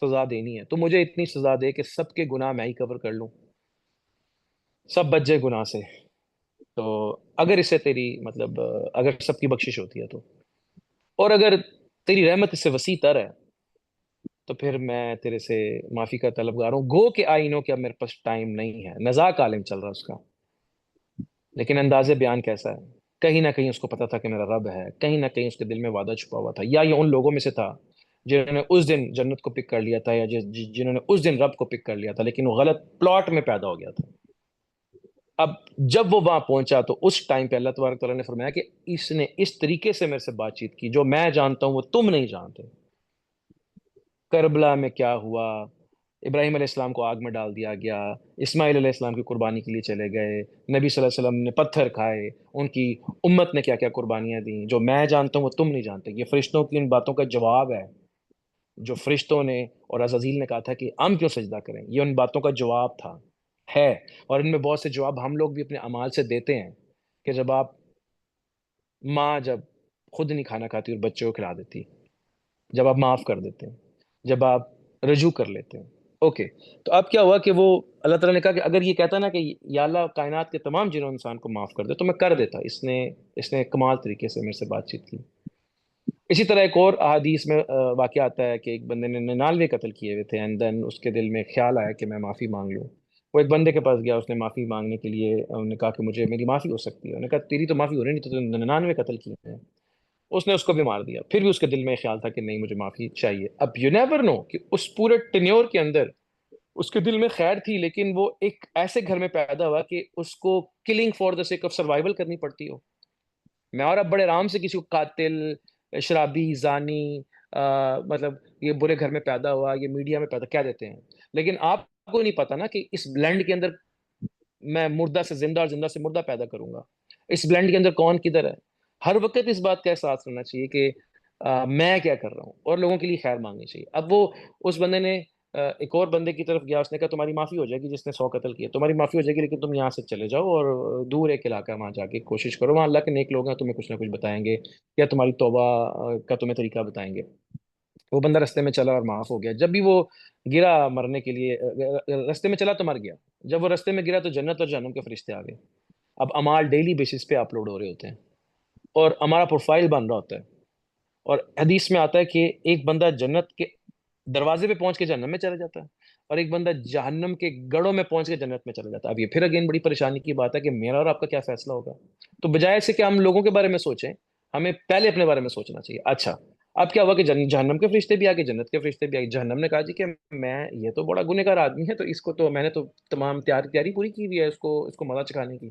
سزا دینی ہے، تو مجھے اتنی سزا دے کہ سب کے گناہ میں ہی کور کر لوں، سب بچ جائے گناہ سے. تو اگر اسے تیری مطلب اگر سب کی بخشش ہوتی ہے تو، اور اگر تیری رحمت اس سے وسیع تر ہے تو پھر میں تیرے سے معافی کا طلبگار ہوں. گو کہ آئی نو کہ اب میرے پاس ٹائم نہیں ہے. مذاق عالم چل رہا اس کا، لیکن انداز بیان کیسا ہے، کہیں نہ کہیں اس کو پتا تھا کہ میرا رب ہے، کہیں نہ کہیں اس کے دل میں وعدہ چھپا ہوا تھا. یا یہ ان لوگوں میں سے تھا جنہوں نے اس دن جنت کو پک کر لیا تھا، یا جنہوں نے اس دن رب کو پک کر لیا تھا، لیکن وہ غلط پلاٹ میں پیدا ہو گیا تھا. اب جب وہ وہاں پہنچا تو اس ٹائم پہ اللہ تبارک تعالیٰ نے فرمایا کہ اس نے اس طریقے سے میرے سے بات چیت کی جو میں جانتا ہوں وہ تم نہیں جانتے. کربلا میں کیا ہوا، ابراہیم علیہ السلام کو آگ میں ڈال دیا گیا، اسماعیل علیہ السلام کی قربانی کے لیے چلے گئے، نبی صلی اللہ علیہ وسلم نے پتھر کھائے، ان کی امت نے کیا کیا قربانیاں دیں، جو میں جانتا ہوں وہ تم نہیں جانتے. یہ فرشتوں کی ان باتوں کا جواب ہے جو فرشتوں نے اور عزازیل نے کہا تھا کہ ہم کیوں سجدہ کریں. یہ ان باتوں کا جواب تھا ہے، اور ان میں بہت سے جواب ہم لوگ بھی اپنے اعمال سے دیتے ہیں کہ جب ماں جب خود نہیں کھانا کھاتی اور بچے کو کھلا دیتی، جب آپ معاف کر دیتے ہیں، جب آپ رجوع کر لیتے ہیں. اوکے، تو اب کیا ہوا کہ وہ اللہ تعالیٰ نے کہا کہ اگر یہ کہتا نا کہ یا اللہ کائنات کے تمام جنوں انسان کو معاف کر دے تو میں کر دیتا. اس نے کمال طریقے سے میرے سے بات چیت کی. اسی طرح ایک اور احادیث میں واقعہ آتا ہے کہ ایک بندے نے 99 قتل کیے ہوئے تھے، اینڈ دین اس کے دل میں خیال آیا کہ میں معافی مانگ لوں. وہ ایک بندے کے پاس گیا، اس نے معافی مانگنے کے لیے انہوں نے کہا کہ مجھے میری معافی ہو سکتی ہے. انہوں نے کہا تیری تو معافی ہو رہی نہیں، تو 99 قتل کیے ہیں. اس نے اس کو بھی مار دیا. پھر بھی اس کے دل میں خیال تھا کہ نہیں مجھے معافی چاہیے. اب یو نیور نو کہ اس پورے ٹینیور کے اندر اس کے دل میں خیر تھی، لیکن وہ ایک ایسے گھر میں پیدا ہوا کہ اس کو killing for the sake of survival کرنی پڑتی ہو. میں اور اب بڑے آرام سے کسی کو قاتل، شرابی، زانی، مطلب یہ برے گھر میں پیدا ہوا، یہ میڈیا میں پیدا کہہ دیتے ہیں، لیکن آپ کو نہیں پتا نا کہ اس بلینڈ کے اندر میں مردہ سے زندہ اور زندہ سے مردہ پیدا کروں گا. اس بلینڈ کے اندر کون کدھر ہے. ہر وقت اس بات کا احساس ہونا چاہیے کہ میں کیا کر رہا ہوں، اور لوگوں کے لیے خیر مانگنی چاہیے. اب وہ اس بندے نے ایک اور بندے کی طرف گیا، اس نے کہا تمہاری معافی ہو جائے گی، جس نے 100 قتل کیے تمہاری معافی ہو جائے گی، لیکن تم یہاں سے چلے جاؤ اور دور ایک علاقہ وہاں جا کے کوشش کرو، وہاں اللہ کے نیک لوگ ہیں، تمہیں کچھ نہ کچھ بتائیں گے یا تمہاری توبہ کا تمہیں طریقہ بتائیں گے. وہ بندہ رستے میں چلا اور معاف ہو گیا. جب بھی وہ گرا مرنے کے لیے، رستے میں چلا تو مر گیا. جب وہ رستے میں گرا تو جنت اور جہنم کے فرشتے آ گئے. اب اعمال ڈیلی بیسس پہ اپلوڈ ہو رہے ہوتے ہیں. اور ہمارا پروفائل بن رہا ہوتا ہے. اور حدیث میں آتا ہے کہ ایک بندہ جنت کے دروازے پہ پہنچ کے جہنم میں چلا جاتا ہے اور ایک بندہ جہنم کے گڑوں میں پہنچ کے جنت میں چلا جاتا ہے. اب یہ پھر اگین بڑی پریشانی کی بات ہے کہ میرا اور آپ کا کیا فیصلہ ہوگا. تو بجائے سے کہ ہم لوگوں کے بارے میں سوچیں, ہمیں پہلے اپنے بارے میں سوچنا چاہیے. اچھا اب کیا ہوا کہ جہنم کے فرشتے بھی آگے, جنت کے فرشتے بھی آگے. جہنم نے کہا جی کہ میں یہ تو بڑا گنہگار آدمی ہے, تو اس کو تو میں نے تو تمام تیاری پوری کی ہوئی ہے اس کو مزہ چکھانے کی.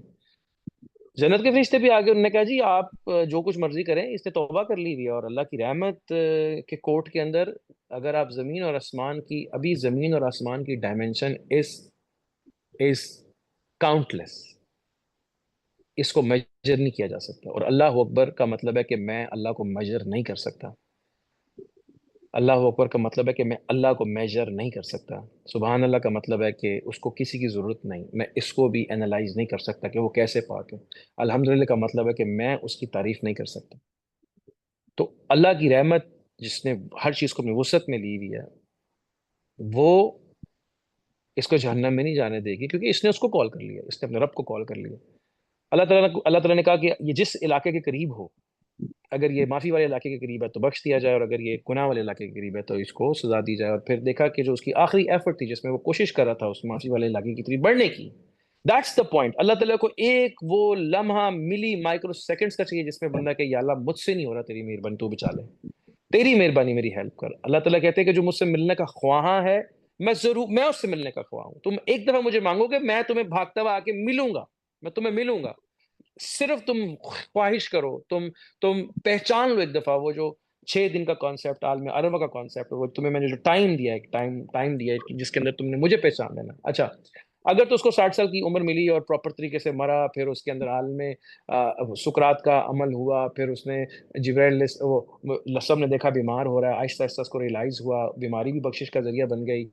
جنت کے فرشتے بھی آگے, انہوں نے کہا جی آپ جو کچھ مرضی کریں, اس نے توبہ کر لی ہوئی ہے. اور اللہ کی رحمت کے کوٹ کے اندر اگر آپ زمین اور آسمان کی, ابھی زمین اور آسمان کی ڈائمینشن از کاؤنٹلیس, اس کو میجر نہیں کیا جا سکتا. اور اللہ اکبر کا مطلب ہے کہ میں اللہ کو میجر نہیں کر سکتا. اللہ اکبر کا مطلب ہے کہ میں اللہ کو میجر نہیں کر سکتا. سبحان اللہ کا مطلب ہے کہ اس کو کسی کی ضرورت نہیں, میں اس کو بھی انالائز نہیں کر سکتا کہ وہ کیسے پاک ہے. الحمدللہ کا مطلب ہے کہ میں اس کی تعریف نہیں کر سکتا. تو اللہ کی رحمت جس نے ہر چیز کو اپنی وسعت میں لی ہوئی ہے, وہ اس کو جہنم میں نہیں جانے دے گی, کیونکہ اس نے اس کو کال کر لیا, اس نے اپنے رب کو کال کر لیا. اللہ تعالیٰ نے کہا کہ یہ جس علاقے کے قریب ہو, اگر یہ معافی والے علاقے کے قریب ہے تو بخش دیا جائے, اور اگر یہ گناہ والے علاقے کے قریب ہے تو اس کو سزا دی جائے. اور پھر دیکھا کہ جو اس کی آخری ایفرٹ تھی, جس میں وہ کوشش کر رہا تھا اس معافی والے علاقے کی طرف بڑھنے کی, دیٹس دا پوائنٹ. اللہ تعالیٰ کو ایک وہ لمحہ ملی مائکرو سیکنڈز کا چاہیے جس میں بندہ کہ یا اللہ مجھ سے نہیں ہو رہا, تیری مہربانی تو بچا لے, تیری مہربانی میری ہیلپ کر. اللہ تعالیٰ کہتے ہیں کہ جو مجھ سے ملنے کا خواہاں ہے, میں اس سے ملنے کا خواہاں ہوں. تم ایک دفعہ مجھے مانگو گے, میں تمہیں بھاگتا ہوا آ کے ملوں گا, میں تمہیں ملوں گا. صرف تم خواہش کرو, تم پہچان لو ایک دفعہ وہ جو 6 دن کا کانسیپٹ, عالم عربہ کا کانسیپٹ, وہ تمہیں میں نے جو ٹائم دیا ہے, ٹائم دیا ہے جس کے اندر تم نے مجھے پہچان لینا. اچھا اگر تو اس کو 60 سال کی عمر ملی اور پراپر طریقے سے مرا, پھر اس کے اندر عالم سکرات کا عمل ہوا, پھر اس نے جبرائیل سب نے دیکھا بیمار ہو رہا ہے, آہستہ آہستہ اس کو ریئلائز ہوا, بیماری بھی بخشش کا ذریعہ بن گئی,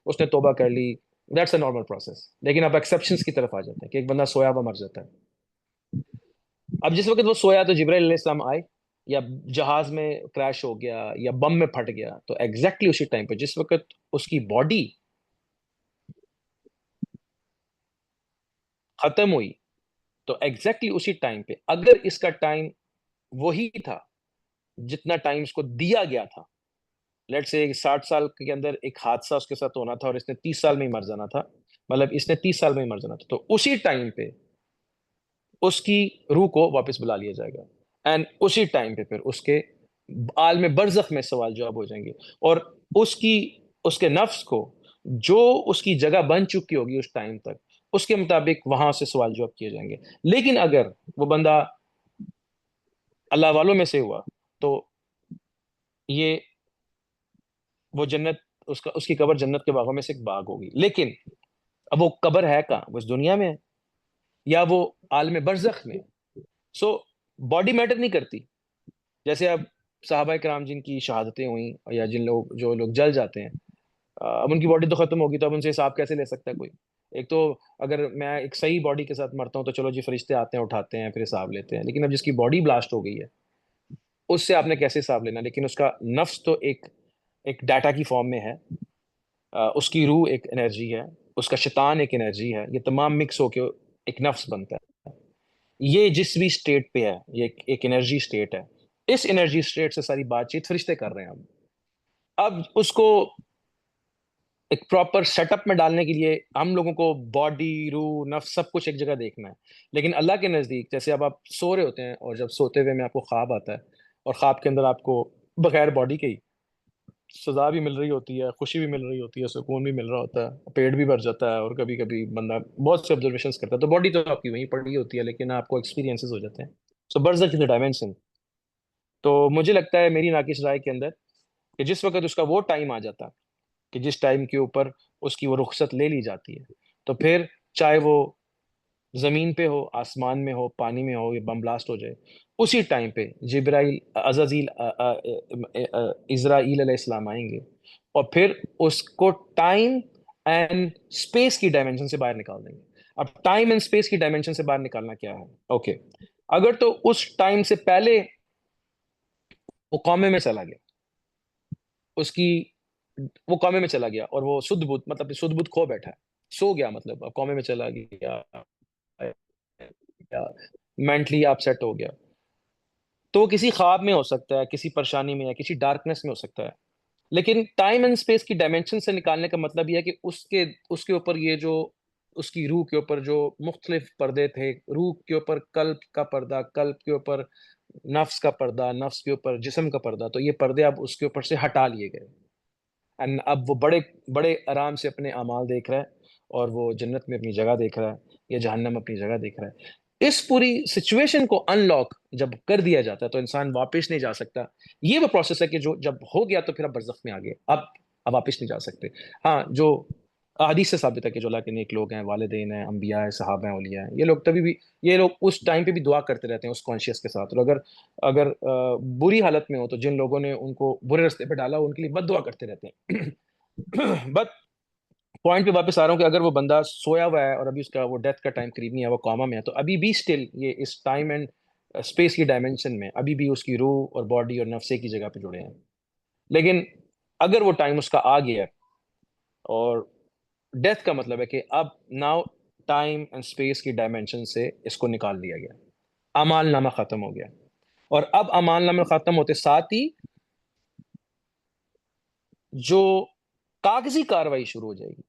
اس نے توبہ کر لی. That's a normal process. لیکن اب ایکسیپشنز کی طرف آ جاتے ہیں کہ ایک بندہ سویا ہوا مر جاتا ہے. اب جس وقت وہ سویا تو جبرائیل علیہ السلام آئے, یا جہاز میں کریش ہو گیا یا بم میں پھٹ گیا, تو ایگزیکٹلی اسی ٹائم پہ جس وقت اس کی باڈی ختم ہوئی, تو ایگزیکٹلی اسی ٹائم پہ, اگر اس کا ٹائم وہی تھا جتنا ٹائم اس کو دیا گیا تھا, لیٹ سے 60 سال کے اندر ایک حادثہ اس کے ساتھ ہونا تھا اور اس نے 30 سال میں ہی مر جانا تھا, مطلب اس نے 30 سال میں ہی مر جانا تھا, تو اسی ٹائم پہ اس کی روح کو واپس بلا لیا جائے گا, اینڈ اسی ٹائم پہ پھر اس کے عالم برزخ میں سوال جواب ہو جائیں گے, اور اس کے نفس کو جو اس کی جگہ بن چکی ہوگی اس ٹائم تک, اس کے مطابق وہاں سے سوال جواب کیے جائیں گے. لیکن اگر وہ بندہ اللہ والوں میں سے ہوا تو یہ وہ جنت, اس کی قبر جنت کے باغوں میں سے ایک باغ ہوگی. لیکن اب وہ قبر ہے کہاں, وہ اس دنیا میں ہے یا وہ عالم برزخ میں. سو باڈی میٹر نہیں کرتی. جیسے اب صحابہ کرام جن کی شہادتیں ہوئیں یا جو لوگ جل جاتے ہیں, اب ان کی باڈی تو ختم ہوگی, تو اب ان سے حساب کیسے لے سکتا ہے کوئی. ایک تو اگر میں ایک صحیح باڈی کے ساتھ مرتا ہوں تو چلو جی فرشتے آتے ہیں, اٹھاتے ہیں, پھر حساب لیتے ہیں. لیکن اب جس کی باڈی بلاسٹ ہو گئی ہے اس سے آپ نے کیسے حساب لینا. لیکن اس کا نفس تو ایک ڈیٹا کی فارم میں ہے, اس کی روح ایک انرجی ہے, اس کا شیطان ایک انرجی ہے, یہ تمام مکس ہو کے ایک نفس بنتا ہے. یہ جس بھی اسٹیٹ پہ ہے یہ ایک انرجی اسٹیٹ ہے. اس انرجی اسٹیٹ سے ساری بات چیت فرشتے کر رہے ہیں. اب اس کو ایک پراپر سیٹ اپ میں ڈالنے کے لیے ہم لوگوں کو باڈی, روح, نفس سب کچھ ایک جگہ دیکھنا ہے. لیکن اللہ کے نزدیک جیسے اب آپ سو رہے ہوتے ہیں, اور جب سوتے ہوئے میں آپ کو خواب آتا ہے, اور خواب کے اندر آپ کو بغیر باڈی کے ہی سزا بھی مل رہی ہوتی ہے, خوشی بھی مل رہی ہوتی ہے, سکون بھی مل رہا ہوتا ہے, پیٹ بھی بھر جاتا ہے, اور کبھی کبھی بندہ بہت سے آبزرویشنز کرتا ہے, تو باڈی تو آپ کی وہیں پڑی ہوتی ہے لیکن آپ کو ایکسپیرینسز ہو جاتے ہیں. سو برزخ از اے ڈائمینشن. تو مجھے لگتا ہے میری ناقص رائے کے اندر کہ جس وقت اس کا وہ ٹائم آ جاتا کہ جس ٹائم کے اوپر اس کی وہ رخصت لے لی جاتی ہے, تو پھر چاہے وہ زمین پہ ہو, آسمان میں ہو, پانی میں ہو, یا بم بلاسٹ ہو جائے, اسی ٹائم پہ جبرائیل اسرائیل علیہ السلام آئیں گے اور پھر اس کو ٹائم اینڈ اسپیس کی ڈائمینشن سے باہر نکال دیں گے. اب ٹائم اینڈ اسپیس کی ڈائمینشن سے باہر نکالنا کیا ہے؟ اوکے, اگر تو اس ٹائم سے پہلے وہ قومے میں چلا گیا, وہ قومے میں چلا گیا اور وہ سدھ بدھ مطلب سدھ بدھ کھو بیٹھا ہے, سو گیا, مطلب اب قومے میں چلا گیا, مینٹلی آپ سیٹ ہو گیا, تو وہ کسی خواب میں ہو سکتا ہے، کسی پریشانی میں یا کسی ڈارکنیس میں ہو سکتا ہے، لیکن ٹائم اینڈ اسپیس کی ڈائمینشن سے نکالنے کا مطلب یہ ہے کہ اس کے اوپر یہ جو اس کی روح کے اوپر جو مختلف پردے تھے، روح کے اوپر قلب کا پردہ، قلب کے اوپر نفس کا پردہ، نفس کے اوپر جسم کا پردہ، تو یہ پردے اب اس کے اوپر سے ہٹا لیے گئے، اینڈ اب وہ بڑے بڑے آرام سے اپنے اعمال دیکھ رہا ہے، اور وہ جنت میں اپنی جگہ دیکھ رہا ہے یا جہنم میں اپنی جگہ دیکھ رہا ہے۔ اس پوری سچویشن کو ان لاک جب کر دیا جاتا ہے تو انسان واپس نہیں جا سکتا۔ یہ وہ پروسیس ہے کہ جو جب ہو گیا تو پھر اب برزخ میں آ گئے، اب واپس نہیں جا سکتے۔ ہاں، جو احادیث سے ثابت ہے کہ جو اللہ کے نیک لوگ ہیں، والدین ہیں، انبیاء ہیں، صحابہ ہیں، اولیاء ہیں، یہ لوگ اس ٹائم پہ بھی دعا کرتے رہتے ہیں اس کانشیس کے ساتھ، اور اگر بری حالت میں ہو تو جن لوگوں نے ان کو برے رستے پہ ڈالا ان کے لیے بد دعا کرتے رہتے ہیں۔ بٹ پوائنٹ پہ واپس آ رہا ہوں کہ اگر وہ بندہ سویا ہوا ہے اور ابھی اس کا وہ ڈیتھ کا ٹائم قریب نہیں ہے، وہ کوما میں ہے، تو ابھی بھی اسٹل یہ اس ٹائم اینڈ اسپیس کی ڈائمینشن میں ابھی بھی اس کی روح اور باڈی اور نفس کی جگہ پہ جڑے ہیں۔ لیکن اگر وہ ٹائم اس کا آ گیا ہے، اور ڈیتھ کا مطلب ہے کہ اب ناؤ ٹائم اینڈ اسپیس کی ڈائمینشن سے اس کو نکال دیا گیا، اعمال نامہ ختم ہو گیا، اور اب اعمال نامہ ختم ہوتے ساتھ ہی جو کاغذی کاروائی شروع ہو جائے گی،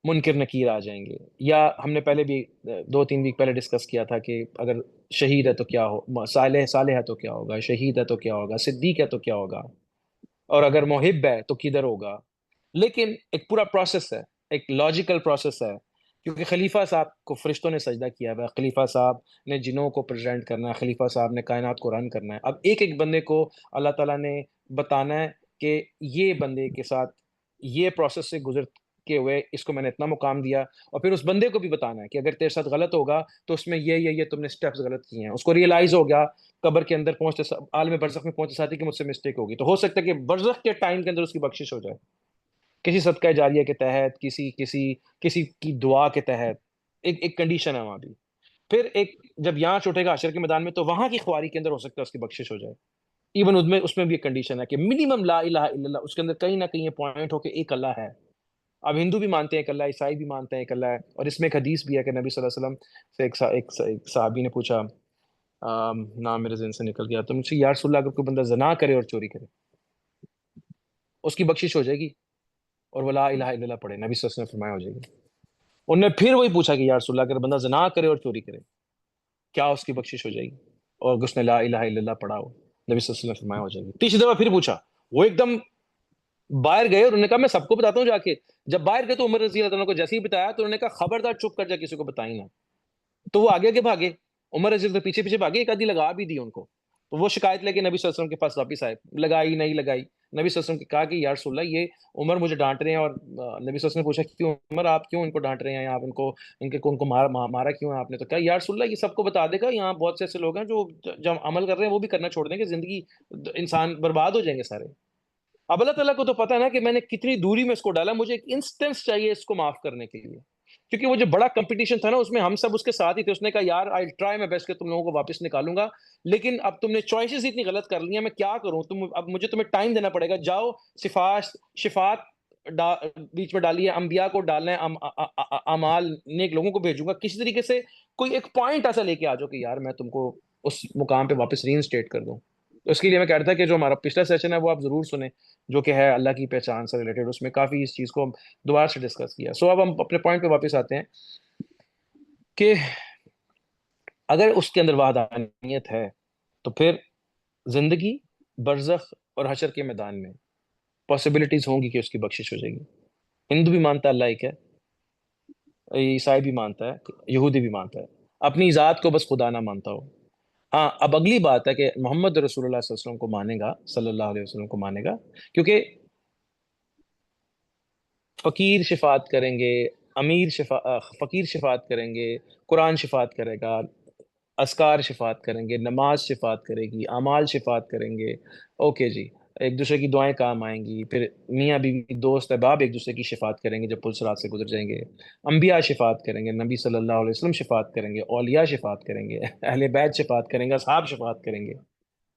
منکر نکیر آ جائیں گے، یا ہم نے پہلے بھی 2-3 ویک پہلے ڈسکس کیا تھا کہ اگر شہید ہے تو کیا ہو، صالح ہے تو کیا ہوگا، شہید ہے تو کیا ہوگا، صدیق ہے تو کیا ہوگا، اور اگر محب ہے تو کدھر ہوگا۔ لیکن ایک پورا پروسیس ہے، ایک لاجیکل پروسیس ہے، کیونکہ خلیفہ صاحب کو فرشتوں نے سجدہ کیا ہے، خلیفہ صاحب نے جنوں کو پریزنٹ کرنا ہے، خلیفہ صاحب نے کائنات کو رن کرنا ہے۔ اب ایک ایک بندے کو اللہ تعالیٰ نے بتانا ہے کہ یہ بندے کے ساتھ یہ پروسیس سے گزر کے ہوئے اس کو میں نے اتنا مقام دیا، اور پھر اس بندے کو بھی بتانا ہے کہ اگر تیرے ساتھ غلط ہوگا تو اس میں یہ تم نے سٹیپس غلط کیے ہیں۔ اس کو ریئلائز ہو گیا قبر کے اندر پہنچتے، عالم برزخ میں پہنچتے ساتھ کہ مجھ سے مسٹیک ہوگی، تو ہو سکتا ہے کہ برزخ کے ٹائم کے اندر اس کی بخشش ہو جائے، کسی صدقہ جاریہ کے تحت، کسی کی دعا کے تحت۔ ایک کنڈیشن ہے وہاں بھی۔ پھر جب یہاں چھوٹے گا حشر کے میدان میں، تو وہاں کی خواری کے اندر ہو سکتا ہے اس کی بخشش ہو جائے۔ ایون اس میں بھی ایک کنڈیشن ہے کہ منیمم لا الہ الا اللہ، اس کے اندر کہیں نہ کہیں یہ پوائنٹ ہو کہ ایک اللہ ہے۔ اب ہندو بھی مانتے ہیں ایک اللہ، عیسائی بھی مانتے ہیں ایک اللہ ہے، اور اس میں ایک حدیث بھی ہے کہ نبی صلی اللہ علیہ وسلم سے ایک صحابی نے پوچھا، نام میرے ذہن سے نکل گیا، تو مجھ سے یا رسول اللہ اگر کوئی بندہ زنا کرے اور چوری کرے اس کی بخشش ہو جائے گی، اور وہ لا الہ الا اللہ پڑھے، نبی صلی اللہ علیہ وسلم نے فرمایا ہو جائے گی۔ انہوں نے پھر وہی پوچھا کہ یا رسول اللہ اگر بندہ زنا کرے اور چوری کرے کیا اس کی بخشش ہو جائے گی، اور اس نے لا الہ الا اللہ پڑھا ہو، نبی صلی اللہ علیہ وسلم نے فرمایا ہو جائے گی۔ تیسری دفعہ پھر پوچھا، وہ ایک دم باہر گئے، اور انہوں نے کہا میں سب کو بتاتا ہوں جا کے۔ جب باہر گئے تو عمر رضی اللہ عنہ کو جیسے ہی بتایا تو انہوں نے کہا خبردار چپ کر جا، کسی کو بتائی نہ۔ تو وہ آگے بھاگے، عمر رضی اللہ پیچھے پیچھے بھاگے، ایک آدھی لگا بھی دی ان کو، تو وہ شکایت لے کے نبی صلی اللہ علیہ وسلم کے پاس واپس آئے، لگائی نہیں لگائی۔ نبی صلی اللہ علیہ وسلم نے کہا کہ یا رسول اللہ یہ عمر مجھے ڈانٹ رہے ہیں، اور نبی صلی اللہ علیہ وسلم نے پوچھا کیوں عمر آپ کیوں ان کو ڈانٹ رہے ہیں، آپ ان کو مارا کیوں ہے آپ نے؟ تو کہا یا رسول اللہ یہ سب کو بتا دے گا، یہاں بہت سے ایسے لوگ ہیں جو جب عمل کر رہے ہیں وہ بھی کرنا چھوڑ دیں گے، زندگی انسان برباد ہو جائیں گے سارے۔ اب اللہ تعالیٰ کو تو پتا ہے نا کہ میں نے کتنی دوری میں اس کو ڈالا، مجھے ایک انسٹنس چاہیے اس کو معاف کرنے کے لیے، کیونکہ وہ جو بڑا کمپٹیشن تھا نا اس میں ہم سب اس کے ساتھ ہی تھے۔ اس نے کہا یار آئی ٹرائی مائی بیسٹ کہ تم لوگوں کو واپس نکالوں گا، لیکن اب تم نے چوائسز اتنی غلط کر لی ہیں، میں کیا کروں؟ اب مجھے تمہیں ٹائم دینا پڑے گا، جاؤ شفاعت بیچ میں ڈالیے، انبیاء کو ڈالنا ہے، اعمال نیک لوگوں کو بھیجوں گا، کسی طریقے سے کوئی ایک پوائنٹ ایسا لے کے آ جاؤ کہ یار میں تم کو اس مقام پہ واپس ری انسٹیٹ کر دوں۔ تو اس کے لیے میں کہہ رہا تھا کہ جو ہمارا پچھلا سیشن ہے وہ آپ ضرور سنیں، جو کہ ہے اللہ کی پہچان سے ریلیٹڈ، اس میں کافی اس چیز کو ہم دوبارہ سے ڈسکس کیا۔ سو اب ہم اپنے پوائنٹ پہ واپس آتے ہیں کہ اگر اس کے اندر وحدانیت ہے تو پھر زندگی، برزخ اور حشر کے میدان میں پاسبلٹیز ہوں گی کہ اس کی بخشش ہو جائے گی۔ ہندو بھی مانتا ہے اللہ ایک ہے، عیسائی بھی مانتا ہے، یہودی بھی مانتا ہے، اپنی ذات کو بس خدا نہ مانتا ہو۔ ہاں اب اگلی بات ہے کہ محمد رسول اللہ صلی اللہ علیہ وسلم کو مانے گا، صلی اللہ علیہ وسلم کو مانے گا، کیونکہ فقیر شفاعت کریں گے، فقیر شفاعت کریں گے، قرآن شفاعت کرے گا، اذکار شفاعت کریں گے، نماز شفاعت کرے گی، اعمال شفاعت کریں گے، اوکے جی، ایک دوسرے کی دعائیں کام آئیں گی، پھر میاں بیوی دوست احباب ایک دوسرے کی شفاعت کریں گے جب پل صراط سے گزر جائیں گے، انبیاء شفاعت کریں گے، نبی صلی اللہ علیہ وسلم شفاعت کریں گے، اولیاء شفاعت کریں گے، اہل بیت شفاعت کریں گے، اصحاب شفاعت کریں گے،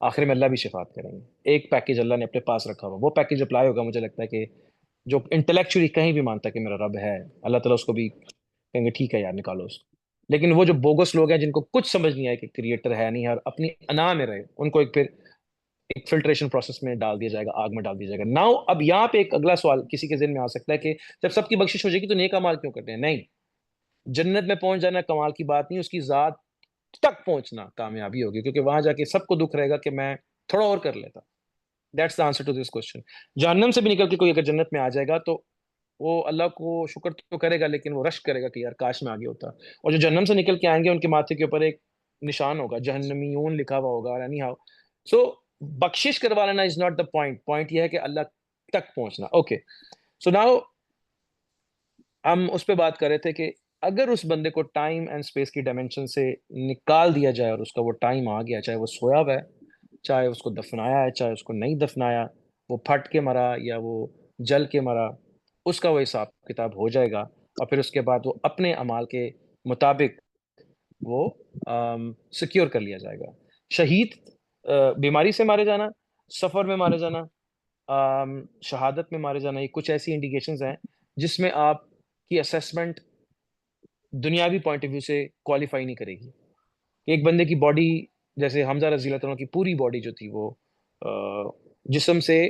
آخر میں اللہ بھی شفاعت کریں گے۔ ایک پیکیج اللہ نے اپنے پاس رکھا ہوا، وہ پیکیج اپلائی ہوگا مجھے لگتا ہے کہ جو انٹلیکچولی کہیں بھی مانتا ہے کہ میرا رب ہے، اللہ تعالیٰ اس کو بھی کہیں گے ٹھیک ہے یار نکالو اس کو۔ لیکن وہ جو بوگس لوگ ہیں جن کو کچھ سمجھ نہیں آئے کہ کریٹر ہے نہیں ہے اور اپنی انا میں رہے، ان کو پھر ایک فلٹریشن پروسیس میں ڈال دیا جائے گا، آگ میں ڈال دیا جائے گا. ناؤ اب یہاں پہ ایک اگلا سوال کسی کے ذہن میں آ سکتا ہے کہ جب سب کی بخشش ہو جائے گی تو نیک اعمال کیوں کرتے ہیں؟ نہیں، جنت میں پہنچ جانا کمال کی بات نہیں، اس کی ذات تک پہنچنا کامیابی ہوگی، کیونکہ وہاں جا کے سب کو دکھ رہے گا کہ میں تھوڑا اور کر لیتا. That's the answer to this question. جہنم سے بھی نکل کے کوئی اگر جنت میں آ جائے گا تو وہ اللہ کو شکر تو کرے گا، لیکن وہ رشک کرے گا کہ یار کاش میں آگے ہوتا. اور جو جہنم سے نکل کے آئیں گے ان کے ماتھے کے اوپر ایک نشان ہوگا، جہنمیون لکھا ہوا ہوگا. اینی ہاؤ، سو بخشش کروا لینا is not the point. Point یہ ہے کہ اللہ تک پہنچنا. اوکے، سو ناؤ ہم اس پہ بات کر رہے تھے کہ اگر اس بندے کو ٹائم اینڈ اسپیس کی ڈائمینشن سے نکال دیا جائے اور اس کا وہ ٹائم آ گیا، چاہے وہ سویا ہوا ہے، چاہے اس کو دفنایا ہے، چاہے اس کو نہیں دفنایا، وہ پھٹ کے مرا یا وہ جل کے مرا، اس کا وہ حساب کتاب ہو جائے گا. اور پھر اس کے بعد وہ اپنے اعمال کے مطابق وہ سیکیور کر لیا جائے گا. شہید بیماری سے مارے جانا، سفر میں مارے جانا، شہادت میں مارے جانا، یہ کچھ ایسی انڈیکیشنز ہیں جس میں آپ کی اسیسمنٹ دنیاوی پوائنٹ آف ویو سے کوالیفائی نہیں کرے گی. ایک بندے کی باڈی، جیسے حمزہ رضی اللہ عنہ کی پوری باڈی جو تھی وہ جسم سے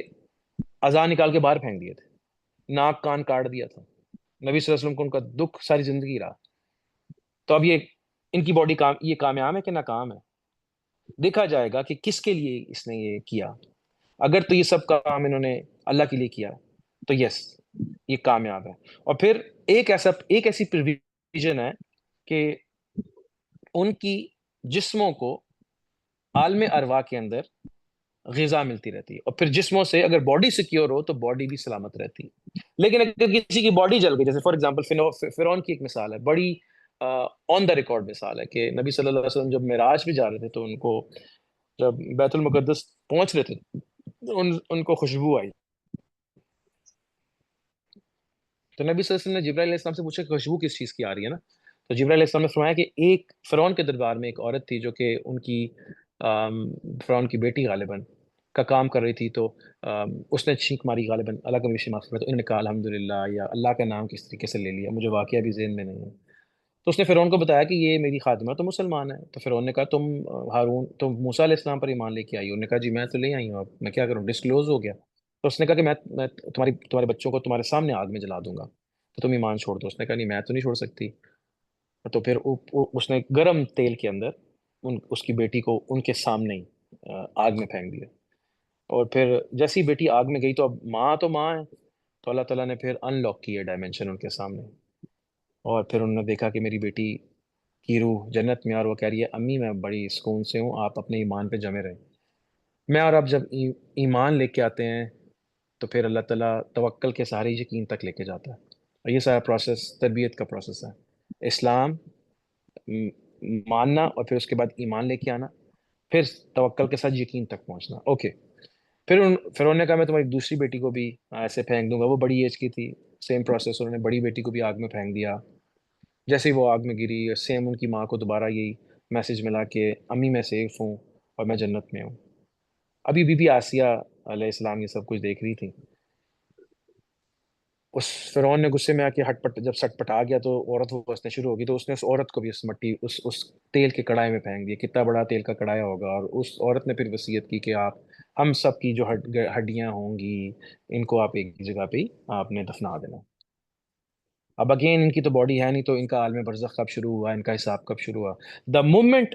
اعضاء نکال کے باہر پھینک دیے تھے، ناک کان کاٹ دیا تھا. نبی صلی اللہ علیہ وسلم کو ان کا دکھ ساری زندگی رہا. تو اب یہ ان کی باڈی یہ کامیاب ہے کہ ناکام ہے؟ دیکھا جائے گا کہ کس کے لیے اس نے یہ کیا. اگر تو یہ سب کام انہوں نے اللہ کے لیے کیا تو یس یہ کامیاب ہے. اور پھر ایک ایسی پرویژن ہے کہ ان کی جسموں کو عالم ارواح کے اندر غذا ملتی رہتی ہے، اور پھر جسموں سے اگر باڈی سیکیور ہو تو باڈی بھی سلامت رہتی ہے. لیکن اگر کسی کی باڈی جل گئی، جیسے فار ایگزامپل فرعون کی ایک مثال ہے، بڑی آن دا ریکارڈ مثال ہے کہ نبی صلی اللہ علیہ وسلم جب معراج بھی جا رہے تھے تو ان کو جب بیت المقدس پہنچ رہے تھے ان کو خوشبو آئی. تو نبی صلی اللہ علیہ وسلم نے جبرائیل علیہ السلام سے پوچھا کہ خوشبو کس چیز کی آ رہی ہے نا؟ تو جبرائیل علیہ السلام نے فرمایا کہ ایک فرعون کے دربار میں ایک عورت تھی جو کہ ان کی فرعون کی بیٹی غالباً کا کام کر رہی تھی، تو اس نے چھینک ماری غالباً، اللہ کا معافی کرے، تو انہوں نے کہا الحمدللہ یا اللہ کا نام کس طریقے سے لے لیا، مجھے واقعہ بھی ذہن میں نہیں ہے. تو اس نے فرعون کو بتایا کہ یہ میری خادمہ تو مسلمان ہے. تو فرعون نے کہا تم موسیٰ علیہ السلام پر ایمان لے کے آئی ہو؟ انہوں نے کہا جی میں تو لے آئی ہوں، اب میں کیا کروں، ڈسکلوز ہو گیا. تو اس نے کہا کہ میں تمہارے بچوں کو تمہارے سامنے آگ میں جلا دوں گا تو تم ایمان چھوڑ دو. اس نے کہا نہیں میں تو نہیں چھوڑ سکتی. تو پھر اس نے گرم تیل کے اندر اس کی بیٹی کو ان کے سامنے ہی آگ میں پھینک دیا. اور پھر جیسی بیٹی آگ میں گئی تو اب ماں ہے، تو اللہ تعالیٰ نے پھر ان لاک کی ہے ڈائمینشن ان کے سامنے. اور پھر انہوں نے دیکھا کہ میری بیٹی کی روح جنت میں، اور وہ کہہ رہی ہے امی میں بڑی سکون سے ہوں، آپ اپنے ایمان پہ جمے رہیں. میں اور آپ جب ایمان لے کے آتے ہیں تو پھر اللہ تعالیٰ توکل کے سہارے یقین تک لے کے جاتا ہے. اور یہ سارا پروسیس تربیت کا پروسیس ہے. اسلام ماننا، اور پھر اس کے بعد ایمان لے کے آنا، پھر توکل کے ساتھ یقین تک پہنچنا. اوکے، پھر انہوں نے کہا میں تمہاری دوسری بیٹی کو بھی ایسے پھینک دوں گا. وہ بڑی ایج کی تھی، سیم پروسیس، انہوں نے بڑی بیٹی کو بھی آگ میں پھینک دیا. جیسے ہی وہ آگ میں گری، سیم ان کی ماں کو دوبارہ یہی میسج ملا کہ امی میں سیف ہوں اور میں جنت میں ہوں. ابھی بی بی آسیہ علیہ السلام یہ سب کچھ دیکھ رہی تھی. اس فرعون نے غصے میں آ کے جب سٹ پٹا گیا تو عورت وہ ہنسنے شروع ہو گئی، تو اس نے اس عورت کو بھی اس تیل کے کڑھائی میں پھینک دیا. کتنا بڑا تیل کا کڑھایا ہوگا. اور اس عورت نے پھر وصیت کی کہ ہم سب کی جو ہڈیاں ہوں گی ان کو آپ ایک جگہ پہ آپ نے دفنا دینا. اب اگین ان کی تو باڈی ہے نہیں، تو ان کا عالم برزخ کب شروع ہوا، ان کا حساب کب شروع ہوا؟ The moment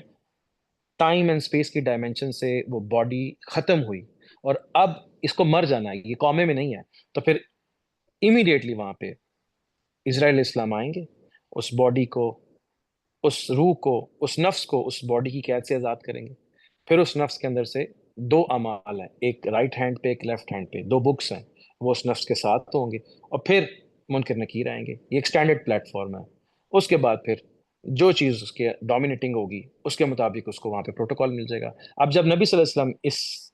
time and space کی ڈائمینشن سے وہ باڈی ختم ہوئی اور اب اس کو مر جانا ہے، یہ قومے میں نہیں ہے، تو پھر امیڈیٹلی وہاں پہ اسرائیل اسلام آئیں گے، اس باڈی کو، اس روح کو، اس نفس کو اس باڈی کی قید سے آزاد کریں گے. پھر اس نفس کے اندر سے دو اعمال ہیں، ایک رائٹ ہینڈ پہ ایک لیفٹ ہینڈ پہ، دو بکس ہیں، وہ اس نفس کے ساتھ ہوں گے. اور پھر منکر نکیر آئیں گے. یہ ایک سٹینڈرڈ پلیٹ فارم ہے. اس کے بعد پھر جو چیز اس کے ڈومینیٹنگ ہوگی اس کے مطابق اس کو وہاں پہ پروٹوکول مل جائے گا. اب جب نبی صلی اللہ علیہ وسلم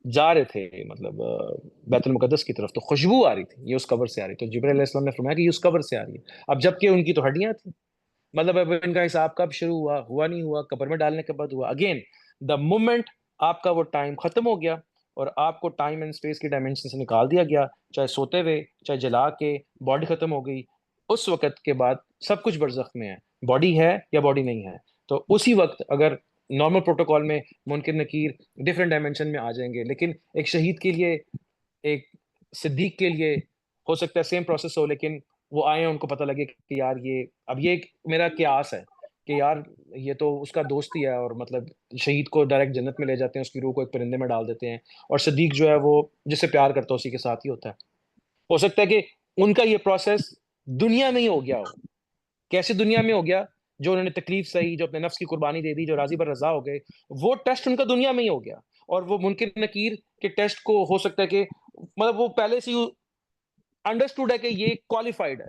جا رہے تھے مطلب بیت المقدس کی طرف، تو خوشبو آ رہی تھی، یہ اس قبر سے آ رہی. تو جبرائیل علیہ السلام نے فرمایا کہ یہ اس قبر سے آ رہی ہے. اب جبکہ ان کی تو ہڈیاں تھیں، مطلب اب ان کا حساب کب شروع ہوا نہیں ہوا، قبر میں ڈالنے کے بعد ہوا. اگین دا مومنٹ آپ کا وہ ٹائم ختم ہو گیا اور آپ کو ٹائم اینڈ اسپیس کی ڈائمینشن سے نکال دیا گیا، چاہے سوتے ہوئے چاہے جلا کے باڈی ختم ہو گئی، اس وقت کے بعد سب کچھ برزخ میں ہے, باڈی ہے یا باڈی نہیں ہے. تو اسی وقت اگر نارمل پروٹوکول میں منکر نکیر ڈفرینٹ ڈائمینشن میں آ جائیں گے, لیکن ایک شہید کے لیے, ایک صدیق کے لیے ہو سکتا ہے سیم پروسیس ہو, لیکن وہ آئے ان کو پتہ لگے کہ یار یہ اب یہ میرا قیاس ہے کہ یار یہ تو اس کا دوست ہی ہے, اور مطلب شہید کو ڈائریکٹ جنت میں لے جاتے ہیں, اس کی روح کو ایک پرندے میں ڈال دیتے ہیں, اور صدیق جو ہے وہ جس سے پیار کرتا ہے اسی کے ساتھ ہی ہوتا ہے. ہو سکتا ہے کہ ان کا یہ پروسیس دنیا میں ہی ہو گیا ہو. کیسے دنیا میں ہو گیا؟ جو انہوں نے تکلیف سہی, جو اپنے نفس کی قربانی دے دی, جو راضی بر رضا ہو گئے, وہ ٹیسٹ ان کا دنیا میں ہی ہو گیا. اور وہ منکر نکیر کے ٹیسٹ کو ہو سکتا ہے کہ مطلب وہ پہلے سے ہی انڈرسٹوڈ ہے کہ یہ کوالیفائڈ ہے.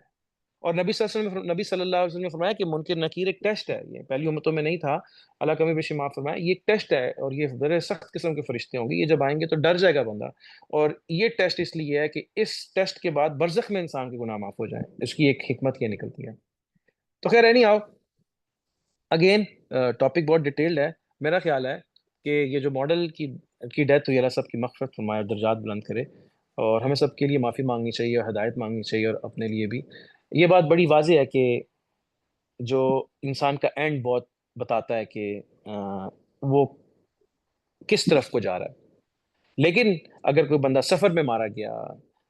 اور نبی صلی اللہ علیہ وسلم نے فرمایا کہ منکر نکیر ایک ٹیسٹ ہے, یہ پہلی امتوں میں نہیں تھا, اللہ کمی بیشی معاف فرمایا, یہ ایک ٹیسٹ ہے, اور یہ بڑے سخت قسم کے فرشتے ہوں گے, یہ جب آئیں گے تو ڈر جائے گا بندہ. اور یہ ٹیسٹ اس لیے ہے کہ اس ٹیسٹ کے بعد برزخ میں انسان کے گناہ معاف ہو جائیں, اس کی ایک حکمت یہ نکلتی ہے. تو خیر اینی ہاؤ, اگین ٹاپک بہت ڈیٹیلڈ ہے. میرا خیال ہے کہ یہ جو ماڈل کی ڈیتھ ہوئی, اللہ سب کی مغفرت فرمائے, درجات بلند کرے, اور ہمیں سب کے لیے معافی مانگنی چاہیے, اور ہدایت مانگنی چاہیے, اور اپنے لیے بھی. یہ بات بڑی واضح ہے کہ جو انسان کا اینڈ بہت بتاتا ہے کہ وہ کس طرف کو جا رہا ہے. لیکن اگر کوئی بندہ سفر میں مارا گیا,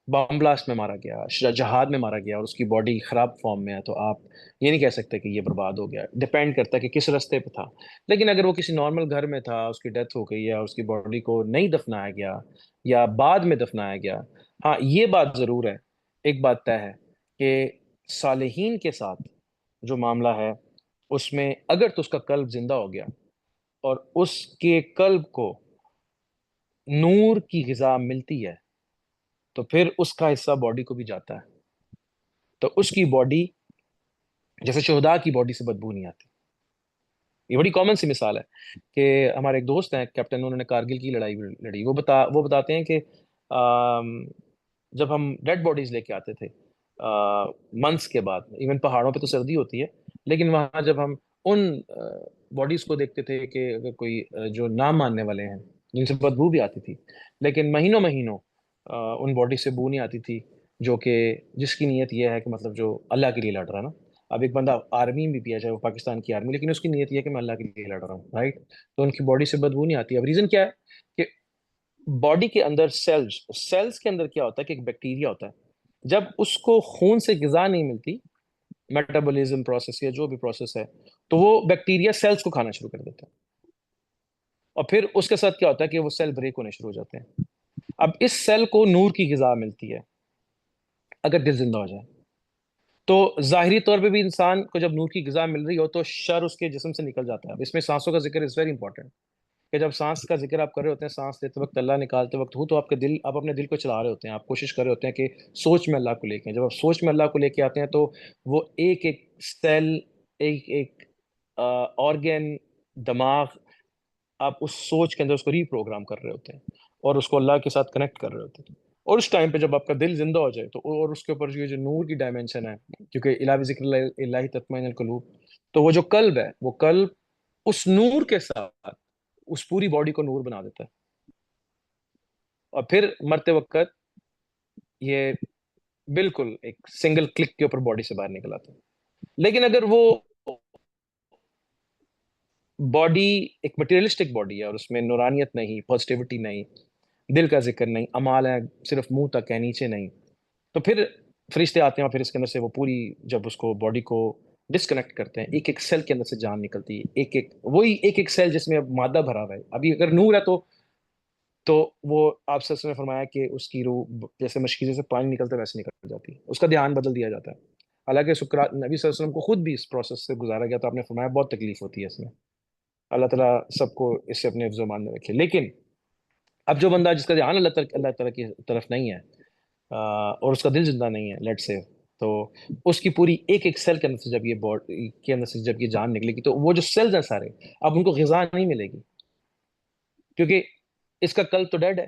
بم بلاسٹ میں مارا گیا, جہاد میں مارا گیا, اور اس کی باڈی خراب فارم میں ہے, تو آپ یہ نہیں کہہ سکتے کہ یہ برباد ہو گیا. ڈپینڈ کرتا ہے کہ کس رستے پہ تھا. لیکن اگر وہ کسی نارمل گھر میں تھا, اس کی ڈیتھ ہو گئی, یا اس کی باڈی کو نہیں دفنایا گیا, یا بعد میں دفنایا گیا, ہاں یہ بات ضرور ہے, ایک بات طے ہے کہ صالحین کے ساتھ جو معاملہ ہے اس میں اگر تو اس کا قلب زندہ ہو گیا, اور اس کے قلب کو نور کی غذا ملتی ہے, تو پھر اس کا حصہ باڈی کو بھی جاتا ہے. تو اس کی باڈی جیسے شہداء کی باڈی سے بدبو نہیں آتی. یہ بڑی کامن سی مثال ہے کہ ہمارے ایک دوست ہیں کیپٹن, انہوں نے کارگل کی لڑائی لڑی. وہ بتاتے ہیں کہ جب ہم ڈیڈ باڈیز لے کے آتے تھے منتھس کے بعد, ایون پہاڑوں پہ تو سردی ہوتی ہے, لیکن وہاں جب ہم ان باڈیز کو دیکھتے تھے کہ اگر کوئی جو نہ ماننے والے ہیں, جن سے بدبو بھی آتی تھی, لیکن مہینوں ان باڈی سے بو نہیں آتی تھی, جو کہ جس کی نیت یہ ہے کہ مطلب جو اللہ کے لیے لڑ رہا ہے نا. اب ایک بندہ آرمی میں بھی ہے, چاہے وہ پاکستان کی آرمی, لیکن اس کی نیت یہ ہے کہ میں اللہ کے لیے لڑ رہا ہوں, رائٹ, تو ان کی باڈی سے بدبو نہیں آتی. اب ریزن کیا ہے کہ باڈی کے اندر سیلز کے اندر کیا ہوتا ہے کہ ایک بیکٹیریا ہوتا ہے, جب اس کو خون سے غذا نہیں ملتی, میٹابولزم پروسیس یا جو بھی پروسیس ہے, تو وہ بیکٹیریا سیلز کو کھانا شروع کر دیتا ہے, اور پھر اس کے ساتھ کیا ہوتا ہے کہ وہ سیل بریک ہونے شروع ہو جاتے ہیں. اب اس سیل کو نور کی غذا ملتی ہے اگر دل زندہ ہو جائے, تو ظاہری طور پہ بھی انسان کو جب نور کی غذا مل رہی ہو تو شر اس کے جسم سے نکل جاتا ہے. اب اس میں سانسوں کا ذکر از ویری امپورٹنٹ, کہ جب سانس کا ذکر آپ کر رہے ہوتے ہیں, سانس لیتے وقت اللہ, نکالتے وقت ہو, تو آپ اپنے دل کو چلا رہے ہوتے ہیں, آپ کوشش کر رہے ہوتے ہیں کہ سوچ میں اللہ کو لے کے. جب آپ سوچ میں اللہ کو لے کے آتے ہیں تو وہ ایک ایک سیل, ایک ایک آرگن, دماغ, آپ اس سوچ کے اندر اس کو ری پروگرام کر رہے ہوتے ہیں, اور اس کو اللہ کے ساتھ کنیکٹ کر رہے ہوتے ہیں. اور اس ٹائم پہ جب آپ کا دل زندہ ہو جائے, تو اور اس کے اوپر جو نور کی ڈائمینشن ہے, کیونکہ الہ بذکر اللہ تطمئن القلوب, تو وہ جو قلب ہے, وہ قلب اس نور کے ساتھ اس پوری باڈی کو نور بنا دیتا ہے, اور پھر مرتے وقت یہ بالکل ایک سنگل کلک کے اوپر باڈی سے باہر نکل آتا ہے. لیکن اگر وہ باڈی ایک مٹیریلسٹک باڈی ہے, اور اس میں نورانیت نہیں, پازیٹیوٹی نہیں, دل کا ذکر نہیں, اعمال ہیں صرف منہ تک ہے, نیچے نہیں, تو پھر فرشتے آتے ہیں, اور پھر اس کے اندر سے وہ پوری, جب اس کو باڈی کو ڈسکنیکٹ کرتے ہیں, ایک ایک سیل کے اندر سے جان نکلتی ہے, ایک ایک سیل جس میں اب مادہ بھرا ہوا ہے. ابھی اگر نور ہے تو وہ آپ سے نے فرمایا کہ اس کی روح جیسے مشکیزے سے پانی نکلتا ہے ویسے نکل جاتی ہے, اس کا دھیان بدل دیا جاتا ہے. حالانکہ سکرات نبی صلی اللہ علیہ وسلم کو خود بھی اس پروسیس سے گزارا گیا, تو آپ نے فرمایا بہت تکلیف ہوتی ہے اس میں. اللہ تعالیٰ سب کو اس سے اپنے حفظ و امان میں رکھے. لیکن اب جو بندہ جس کا دھیان اللہ تعالیٰ کی طرف نہیں ہے, اور اس کا دل زندہ نہیں ہے, لیٹ سے, تو اس کی پوری ایک ایک سیل کے اندر سے جب یہ باڈی کے اندر سے جب یہ جان نکلے گی, تو وہ جو سیلز ہیں سارے, اب ان کو غذا نہیں ملے گی, کیونکہ اس کا قلب تو ڈیڈ ہے.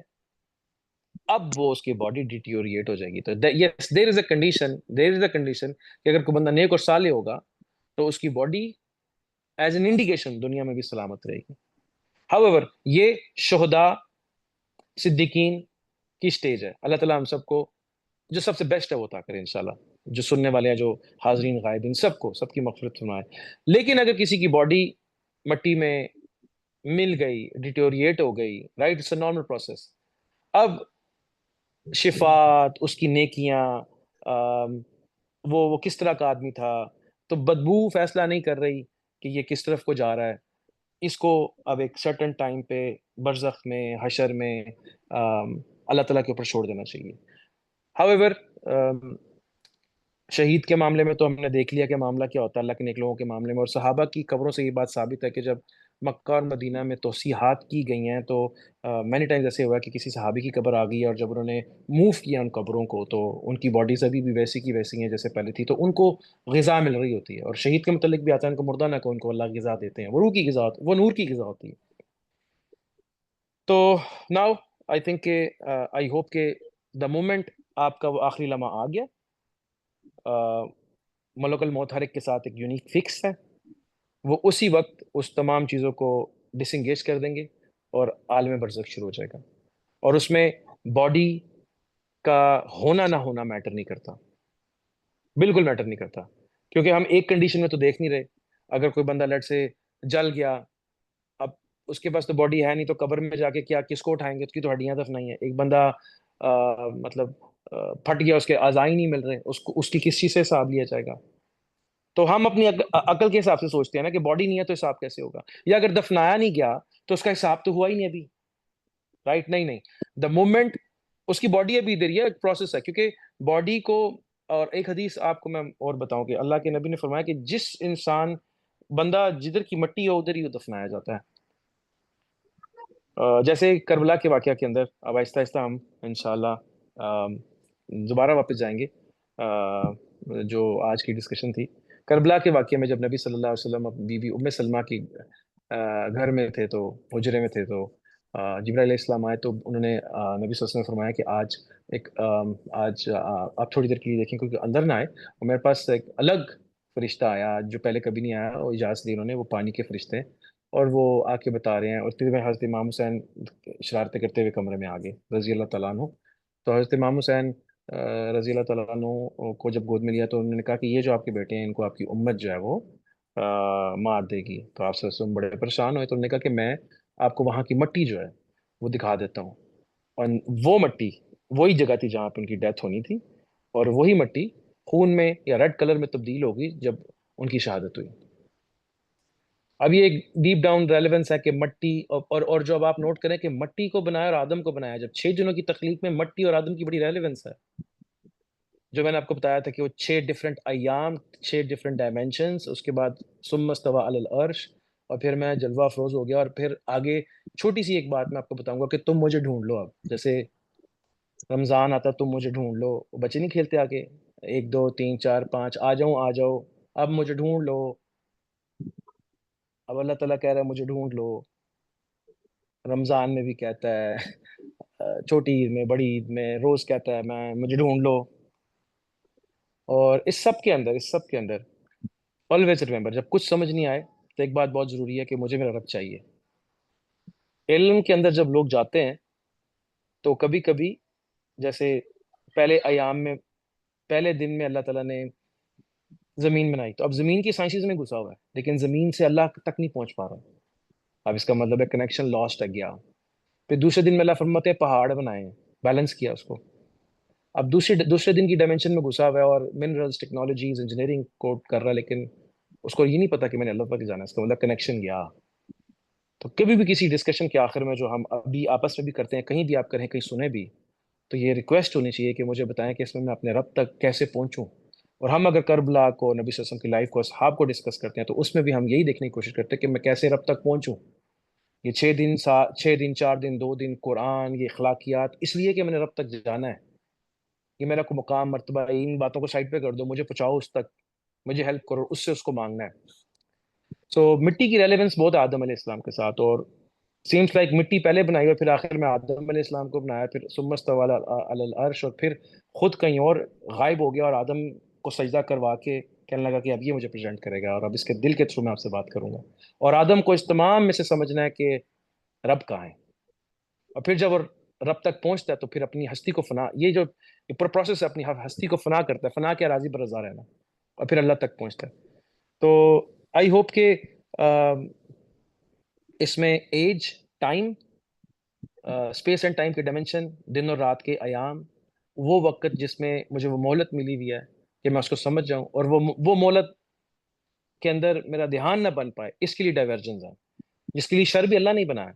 اب وہ اس کی باڈی ڈیٹیوریٹ ہو جائے گی. تو یس, دیر از اے کنڈیشن کہ اگر کوئی بندہ نیک اور صالح ہوگا, تو اس کی باڈی ایز این انڈیکیشن دنیا میں بھی سلامت رہے گی. However, یہ شہداء صدیقین کی سٹیج ہے. اللہ تعالیٰ ہم سب کو جو سب سے بیسٹ ہے وہ عطا کرے انشاءاللہ. جو سننے والے ہیں، جو حاضرین غائبین، سب کو، سب کی مغفرت فرمائے. لیکن اگر کسی کی باڈی مٹی میں مل گئی، ڈیٹیوریٹ ہو گئی، right, it's a normal process. اب شفات، اس کی نیکیاں، وہ کس طرح کا آدمی تھا، تو بدبو فیصلہ نہیں کر رہی کہ یہ کس طرف کو جا رہا ہے. اس کو اب ایک سرٹن ٹائم پہ برزخ میں، حشر میں اللہ تعالیٰ کے اوپر چھوڑ دینا چاہیے. However, شہید کے معاملے میں تو ہم نے دیکھ لیا کہ معاملہ کیا ہوتا ہے اللہ کے نیک لوگوں کے معاملے میں. اور صحابہ کی قبروں سے یہ بات ثابت ہے کہ جب مکہ اور مدینہ میں توسیعات کی گئی ہیں تو مینی ٹائمز ایسے ہوا کہ کسی صحابی کی قبر آ گئی ہے، اور جب انہوں نے موو کیا ان قبروں کو تو ان کی باڈیز ابھی بھی ویسی کی ویسی ہیں جیسے پہلے تھی، تو ان کو غذا مل رہی ہوتی ہے. اور شہید کے متعلق بھی آتا ہے ان کو مردہ نہ کو ان کو اللہ غذا دیتے ہیں، وہ روح کی غذا، وہ نور کی غذا ہوتی ہے. تو ناؤ آئی تھنک کہ آئی ہوپ کہ دا مومنٹ آپ کا وہ آخری لمحہ آ گیا. ملک الموت ہر ایک کے ساتھ ایک یونیک فکس ہے، وہ اسی وقت اس تمام چیزوں کو ڈس انگیج کر دیں گے اور عالم برزخ شروع ہو جائے گا. اور اس میں باڈی کا ہونا نہ ہونا میٹر نہیں کرتا، بالکل میٹر نہیں کرتا، کیونکہ ہم ایک کنڈیشن میں تو دیکھ نہیں رہے. اگر کوئی بندہ لٹ سے جل گیا، اب اس کے پاس تو باڈی ہے نہیں، تو قبر میں جا کے کیا کس کو اٹھائیں گے؟ اس کی تو ہڈیاں دفنائی ہیں. ایک بندہ مطلب پھٹ گیا، اس کے اعضاء ہی نہیں مل رہے، اس کی کس چیز سے حساب لیا جائے گا؟ تو ہم اپنی عقل کے حساب سے سوچتے ہیں نا کہ باڈی نہیں ہے تو حساب کیسے ہوگا، یا اگر دفنایا نہیں گیا تو اس کا حساب تو ہوا ہی نہیں ابھی، رائٹ؟ نہیں، دا مومنٹ اس کی باڈی ابھی ادھر ہی ہے، ایک پروسیس ہے. کیونکہ باڈی کو، اور ایک حدیث آپ کو میں اور بتاؤں کہ اللہ کے نبی نے فرمایا کہ جس انسان بندہ جدھر کی مٹی ہو ادھر ہی دفنایا جاتا ہے. جیسے کربلا کے واقعہ کے اندر اب آہستہ آہستہ ہم انشاءاللہ دوبارہ واپس جائیں گے. جو آج کی ڈسکشن تھی کربلا کے واقعے میں، جب نبی صلی اللہ علیہ وسلم بی بی ام سلمہ کی گھر میں تھے، تو حجرے میں تھے، تو جبرائیل علیہ السلام آئے تو انہوں نے نبی صلی اللہ علیہ وسلم نے فرمایا کہ آج آپ تھوڑی دیر کے لیے دیکھیں کیونکہ اندر نہ آئے. اور میرے پاس ایک الگ فرشتہ آیا جو پہلے کبھی نہیں آیا، اور اجازت دی انہوں نے، وہ پانی کے فرشتے، اور وہ آ کے بتا رہے ہیں. اور پھر حضرت امام حسین شرارتیں کرتے ہوئے کمرے میں آ گئے رضی اللہ تعالیٰ عنہ. تو حضرت امام حسین رضی اللہ تعالیٰ عنہ کو جب گود میں لیا تو انہوں نے کہا کہ یہ جو آپ کے بیٹے ہیں ان کو آپ کی امت جو ہے وہ مار دے گی. تو آپ صلی اللہ علیہ وسلم بڑے پریشان ہوئے، تو انہوں نے کہا کہ میں آپ کو وہاں کی مٹی جو ہے وہ دکھا دیتا ہوں. اور وہ مٹی وہی جگہ تھی جہاں پہ ان کی ڈیتھ ہونی تھی، اور وہی مٹی خون میں یا ریڈ کلر میں تبدیل ہوگی جب ان کی شہادت ہوئی. اب یہ ایک ڈیپ ڈاؤن ریلیونس ہے کہ مٹی اور جو اب آپ نوٹ کریں کہ مٹی کو بنایا اور آدم کو بنایا، جب 6 دنوں کی تخلیق میں مٹی اور آدم کی بڑی ریلیونس ہے. جو میں نے آپ کو بتایا تھا کہ وہ 6 ڈفرنٹ ایام، 6 ڈفرنٹ ڈائمینشنز، اس کے بعد ثم استوى علی العرش، اور پھر میں جلوہ افروز ہو گیا. اور پھر آگے چھوٹی سی ایک بات میں آپ کو بتاؤں گا کہ تم مجھے ڈھونڈ لو. اب جیسے رمضان آتا تم مجھے ڈھونڈ لو، بچے نہیں کھیلتے آگے 1 2 3 4 5 آ جاؤ، اب مجھے ڈھونڈ لو. اب اللہ تعالیٰ کہہ رہا ہے مجھے ڈھونڈ لو. رمضان میں بھی کہتا ہے، چھوٹی عید میں، بڑی عید میں، روز کہتا ہے مجھے ڈھونڈ لو. اور اس سب کے اندر always remember، جب کچھ سمجھ نہیں آئے تو ایک بات بہت ضروری ہے کہ مجھے میرا رب چاہیے. علم کے اندر جب لوگ جاتے ہیں تو کبھی کبھی جیسے پہلے ایام میں، پہلے دن میں اللہ تعالیٰ نے زمین بنائی، تو اب زمین کی سائنسز میں گھسا ہوا ہے لیکن زمین سے اللہ تک نہیں پہنچ پا رہا. اب اس کا مطلب ہے کنیکشن لاسٹ ہے گیا. پھر دوسرے دن میں اللہ فرماتے ہیں پہاڑ بنائے ہیں، بیلنس کیا اس کو. اب دوسرے دن کی ڈائمینشن میں گھسا ہوا ہے اور منرلز، ٹیکنالوجیز، انجینئرنگ کوڈ کر رہا ہے، لیکن اس کو یہ نہیں پتا کہ میں نے اللہ تک جانا ہے. اس کا مطلب کنیکشن گیا. تو کبھی بھی کسی ڈسکشن کے آخر میں جو ہم ابھی آپس میں بھی کرتے ہیں، کہیں بھی آپ کریں، کہیں سنیں بھی، تو یہ ریکویسٹ ہونی چاہیے کہ مجھے بتائیں کہ اس میں اپنے رب تک کیسے پہنچوں. اور ہم اگر کربلا کو، نبی صلی اللہ علیہ وسلم کی لائف کو، اصحاب کو ڈسکس کرتے ہیں تو اس میں بھی ہم یہی دیکھنے کی کوشش کرتے ہیں کہ میں کیسے رب تک پہنچوں. یہ 6 دن 4 دن 2 دن قرآن، یہ اخلاقیات، اس لیے کہ میں نے رب تک جانا ہے. یہ میرا کو مقام، مرتبہ، ان باتوں کو سائڈ پہ کر دو، مجھے پہنچاؤ اس تک، مجھے ہیلپ کرو، اس سے اس کو مانگنا ہے. سو مٹی کی ریلیونس بہت ہے آدم علیہ السلام کے ساتھ، اور سیمس لائک مٹی پہلے بنائی اور پھر آخر میں آدم علیہ السلام کو بنایا، پھر ثم استوى علی العرش، اور پھر خود کہیں اور غائب ہو گیا اور آدم کو سجدہ کروا کے کہنے لگا کہ اب یہ مجھے پریزنٹ کرے گا، اور اب اس کے دل کے تھرو میں آپ سے بات کروں گا. اور آدم کو اس تمام میں سے سمجھنا ہے کہ رب کہاں ہے. اور پھر جب وہ رب تک پہنچتا ہے تو پھر اپنی ہستی کو فنا، یہ جو یہ پورا پروسیس اپنی ہستی کو فنا کرتا ہے، فنا کے راضی پر رضا رہنا، اور پھر اللہ تک پہنچتا ہے. تو آئی ہوپ کہ اس میں age, time, space and time کے ڈائمینشن، دن اور رات کے ایام، وہ وقت جس میں مجھے وہ مہلت ملی ہوئی ہے کہ میں اس کو سمجھ جاؤں، اور وہ مہلت کے اندر میرا دھیان نہ بن پائے، اس کے لیے ڈائیورجنز ہیں، جس کے لیے شر بھی اللہ نہیں بنایا،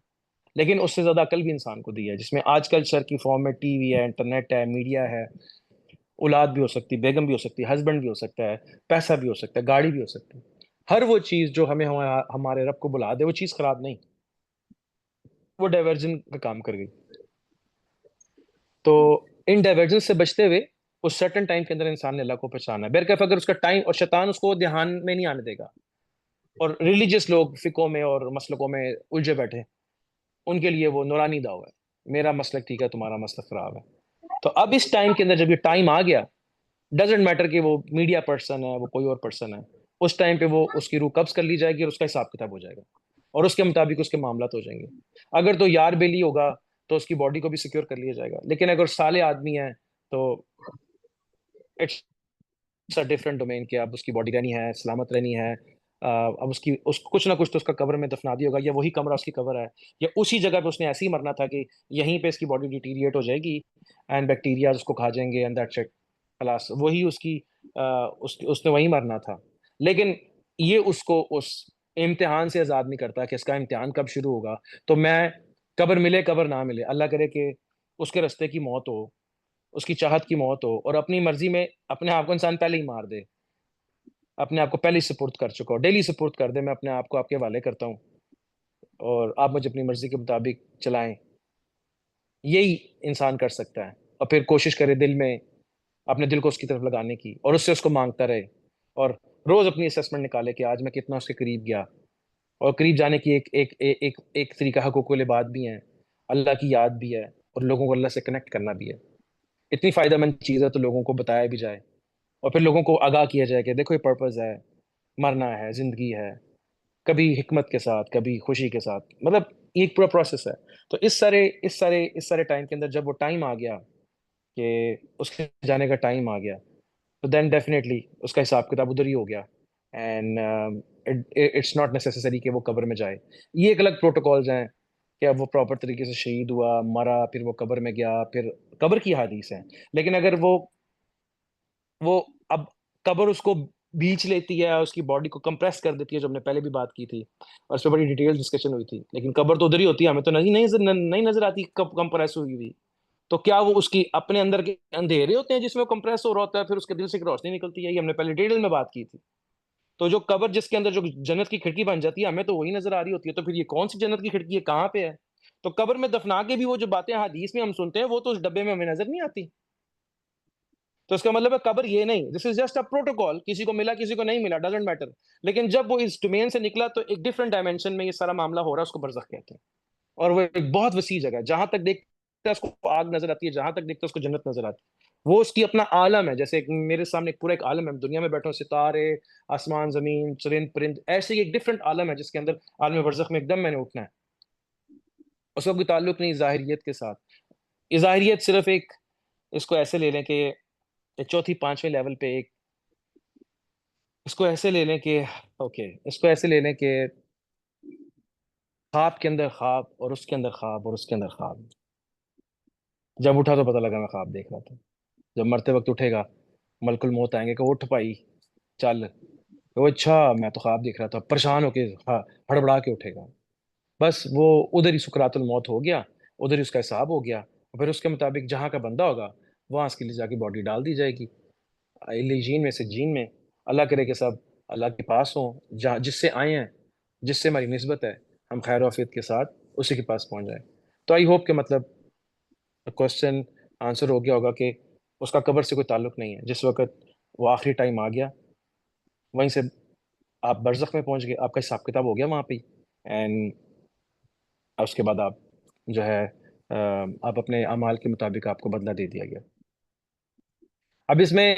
لیکن اس سے زیادہ عقل بھی انسان کو دی ہے، جس میں آج کل شر کی فارم میں ٹی وی ہے، انٹرنیٹ ہے، میڈیا ہے، اولاد بھی ہو سکتی، بیگم بھی ہو سکتی، ہسبینڈ بھی ہو سکتا ہے، پیسہ بھی ہو سکتا ہے، گاڑی بھی ہو سکتی ہے. ہر وہ چیز جو ہمیں ہمارے رب کو بلا دے، وہ چیز خراب نہیں، وہ ڈائیورجن کا کام کر گئی. تو ان ڈائیورجن سے بچتے ہوئے اس سرٹن ٹائم کے اندر انسان نے اللہ کو پہچانا ہے. بہرکیف اگر اس کا ٹائم، اور شیطان اس کو دھیان میں نہیں آنے دے گا، اور ریلیجیس لوگ فقوں میں اور مسلکوں میں الجھے بیٹھے، ان کے لیے وہ نورانی دعویٰ ہے، میرا مسلک ٹھیک ہے، تمہارا مسلک خراب ہے. تو اب اس ٹائم کے اندر جب یہ ٹائم آ گیا، ڈزنٹ میٹر کہ وہ میڈیا پرسن ہے، وہ کوئی اور پرسن ہے، اس ٹائم پہ وہ اس کی روح قبض کر لی جائے گی، اور اس کا حساب کتاب ہو جائے گا، اور اس کے مطابق اس کے معاملات ہو جائیں گے. اگر تو یار بیلی ہوگا تو اس کی باڈی کو بھی سیکیور کر لیا جائے گا، لیکن اگر سالے آدمی ہیں تو اٹس اے ڈفرنٹ ڈومین کہ اب اس کی باڈی رہنی ہے، سلامت رہنی ہے، اب اس کچھ نہ کچھ تو اس کا قبر میں دفنا دیا ہوگا، یا وہی کمرہ اس کی قبر ہے، یا اسی جگہ پہ اس نے ایسے ہی مرنا تھا کہ یہیں پہ اس کی باڈی ڈیٹیریٹ ہو جائے گی، اینڈ بیکٹیریا اس کو کھا جائیں گے، اینڈ دیٹس اٹ، خلاص وہی اس نے وہیں مرنا تھا. لیکن یہ اس کو اس امتحان سے آزاد نہیں کرتا کہ اس کا امتحان کب شروع ہوگا. تو میں قبر ملے قبر نہ ملے، اللہ کرے کہ اس کے رستے کی موت ہو، اس کی چاہت کی موت ہو، اور اپنی مرضی میں اپنے آپ کو انسان پہلے ہی مار دے، اپنے آپ کو پہلے ہی سپرد کر چکا ہو، ڈیلی سپرد کر دے، میں اپنے آپ کو آپ کے حوالے کرتا ہوں اور آپ مجھے اپنی مرضی کے مطابق چلائیں. یہی انسان کر سکتا ہے، اور پھر کوشش کرے دل میں اپنے دل کو اس کی طرف لگانے کی، اور اس سے اس کو مانگتا رہے، اور روز اپنی اسیسمنٹ نکالے کہ آج میں کتنا اس کے قریب گیا. اور قریب جانے کی ایک طریقہ حقوق العباد بھی ہیں، اللہ کی یاد بھی ہے، اور لوگوں کو اللہ سے کنیکٹ کرنا بھی ہے. اتنی فائدہ مند چیز ہے تو لوگوں کو بتایا بھی جائے، اور پھر لوگوں کو آگاہ کیا جائے کہ دیکھو یہ پرپز ہے، مرنا ہے، زندگی ہے، کبھی حکمت کے ساتھ، کبھی خوشی کے ساتھ، مطلب یہ ایک پورا پروسیس ہے. تو اس سارے ٹائم کے اندر جب وہ ٹائم آ گیا کہ اس کے جانے کا ٹائم آ گیا، تو دین ڈیفینیٹلی اس کا حساب کتاب ادھر ہی ہو گیا، اینڈ اٹس ناٹ نیسیسری کہ وہ قبر میں جائے. یہ ایک الگ پروٹوکالز ہیں کہ اب وہ پراپر طریقے سے شہید ہوا، مرا، پھر وہ قبر میں گیا، پھر قبر کی حدیث ہے. لیکن اگر وہ اب قبر اس کو بیچ لیتی ہے، اس کی باڈی کو کمپریس کر دیتی ہے، جو ہم نے پہلے بھی بات کی تھی، اور اس پہ بڑی ڈیٹیل ڈسکشن ہوئی تھی، لیکن قبر تو ادھر ہی ہوتی ہے، ہمیں تو نہیں نظر آتی کب کمپریس ہوئی ہوئی. تو کیا وہ اس کی اپنے اندر کے اندھیرے ہوتے ہیں جس میں وہ کمپریس ہو رہا ہوتا ہے، پھر اس کے دل سے روشنی نکلتی ہے؟ یہ ہم نے پہلے ڈیٹیل میں بات کی تھی. تو جو قبر جس کے اندر جو جنت کی کھڑکی بن جاتی ہے، ہمیں تو وہی نظر آ رہی ہوتی ہے. تو پھر یہ کون سی جنت کی کھڑکی ہے، کہاں پہ ہے؟ تو قبر میں دفنا کے بھی وہ جو باتیں حدیث میں ہم سنتے ہیں، وہ تو اس ڈبے میں ہمیں نظر نہیں آتی. تو اس کا مطلب ہے قبر یہ نہیں، دس از جسٹ اے پروٹوکال، کسی کو ملا کسی کو نہیں ملا، ڈزنٹ میٹر. لیکن جب وہ اس ڈومین سے نکلا تو ایک ڈفرنٹ ڈائمینشن میں یہ سارا معاملہ ہو رہا ہے، اس کو برزخ کہتے ہیں. اور وہ ایک بہت وسیع جگہ ہے، جہاں تک دیکھتا ہے اس کو آگ نظر آتی ہے، جہاں تک دیکھتا ہے اس کو جنت نظر آتی ہے. وہ اس کی اپنا عالم ہے، جیسے میرے سامنے پورا ایک عالم ہے، دنیا میں بیٹھا ہوں، ستارے، آسمان، زمین، چرند پرند، ایسے ہی ایک ڈفرنٹ عالم ہے جس کے اندر عالم برزخ میں ایک دم میں نے اٹھنا ہے. اس کا کوئی تعلق نہیں ظاہریت کے ساتھ. یہ ظاہریت صرف ایک، اس کو ایسے لے لیں کہ چوتھی پانچویں لیول پہ ایک، اس کو ایسے لے لیں کہ اس کو ایسے لے لیں کہ خواب کے اندر خواب، اور اس کے اندر خواب، اور اس کے اندر خواب. جب اٹھا تو پتہ لگا میں خواب دیکھ رہا تھا. جب مرتے وقت اٹھے گا، ملک الموت آئیں گے کہ اٹھ پائی، چل، وہ اچھا میں تو خواب دیکھ رہا تھا، پریشان ہو کے ہڑبڑا کے اٹھے گا. بس وہ ادھر ہی سکرات الموت ہو گیا، ادھر ہی اس کا حساب ہو گیا، اور پھر اس کے مطابق جہاں کا بندہ ہوگا وہاں اس کے لیے جا کے باڈی ڈال دی جائے گی، جین میں سے جین میں. اللہ کرے کہ سب اللہ کے پاس ہوں، جہاں جس سے آئے ہیں، جس سے ہماری نسبت ہے، ہم خیر و عافیت کے ساتھ اسی کے پاس پہنچ جائیں. تو آئی ہوپ کہ مطلب کوشچن آنسر ہو گیا ہوگا کہ اس کا قبر سے کوئی تعلق نہیں ہے. جس وقت وہ آخری ٹائم آ گیا، وہیں سے آپ برزخ میں پہنچ گئے، آپ کا حساب کتاب ہو گیا وہاں پہ، اینڈ اس کے بعد آپ جو ہے آپ اپنے اعمال کے مطابق آپ کو بدلہ دے دیا گیا. اب اس میں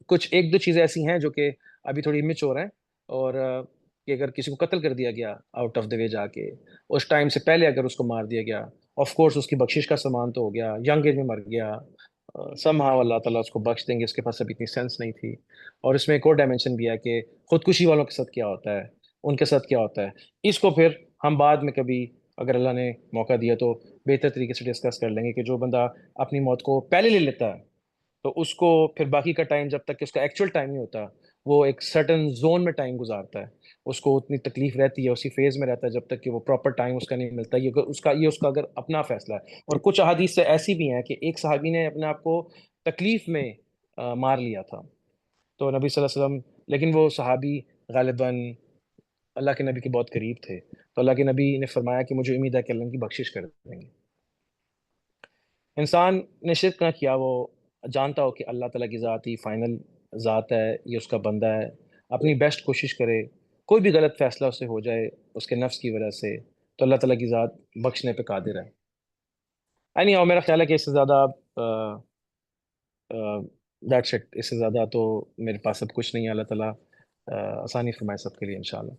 کچھ ایک دو چیزیں ایسی ہیں جو کہ ابھی تھوڑی امیچور ہیں، اور کہ اگر کسی کو قتل کر دیا گیا آؤٹ آف دا وے جا کے، اس ٹائم سے پہلے اگر اس کو مار دیا گیا، آف کورس اس کی بخشش کا سامان تو ہو گیا، ینگ ایج میں مر گیا، somehow اللہ تعالیٰ اس کو بخش دیں گے. اس کے پاس ابھی اتنی سینس نہیں تھی. اور اس میں ایک اور ڈائمنشن بھی ہے کہ خودکشی والوں کے ساتھ کیا ہوتا ہے, ان کے ساتھ کیا ہوتا ہے. اس کو پھر ہم بعد میں کبھی اگر اللہ نے موقع دیا تو بہتر طریقے سے ڈسکس کر لیں گے کہ جو بندہ اپنی موت کو پہلے لے لیتا ہے تو اس کو پھر باقی کا ٹائم جب تک کہ اس کا ایکچوئل ٹائم نہیں ہوتا وہ ایک سرٹن زون میں ٹائم گزارتا ہے. اس کو اتنی تکلیف رہتی ہے, اسی فیز میں رہتا ہے جب تک کہ وہ پراپر ٹائم اس کا نہیں ملتا. یہ اس کا اگر اپنا فیصلہ ہے. اور کچھ احادیث سے ایسی بھی ہیں کہ ایک صحابی نے اپنے آپ کو تکلیف میں مار لیا تھا تو نبی صلی اللہ علیہ وسلم, لیکن وہ صحابی غالباً اللہ کے نبی کے بہت قریب تھے تو اللہ کے نبی نے فرمایا کہ مجھے امید ہے کہ اللہ ان کی بخشش کر دیں گے. انسان نے شرک نہ کیا, وہ جانتا ہو کہ اللہ تعالیٰ کی ذات ہی فائنل ذات ہے, یہ اس کا بندہ ہے, اپنی بیسٹ کوشش کرے, کوئی بھی غلط فیصلہ اس سے ہو جائے اس کے نفس کی وجہ سے تو اللہ تعالیٰ کی ذات بخشنے پہ قادر ہے. اور میرا خیال ہے کہ اس سے زیادہ دیٹس اٹ, اس سے زیادہ تو میرے پاس اب کچھ نہیں ہے. اللہ تعالیٰ آسانی فرمائے سب کے لیے انشاءاللہ.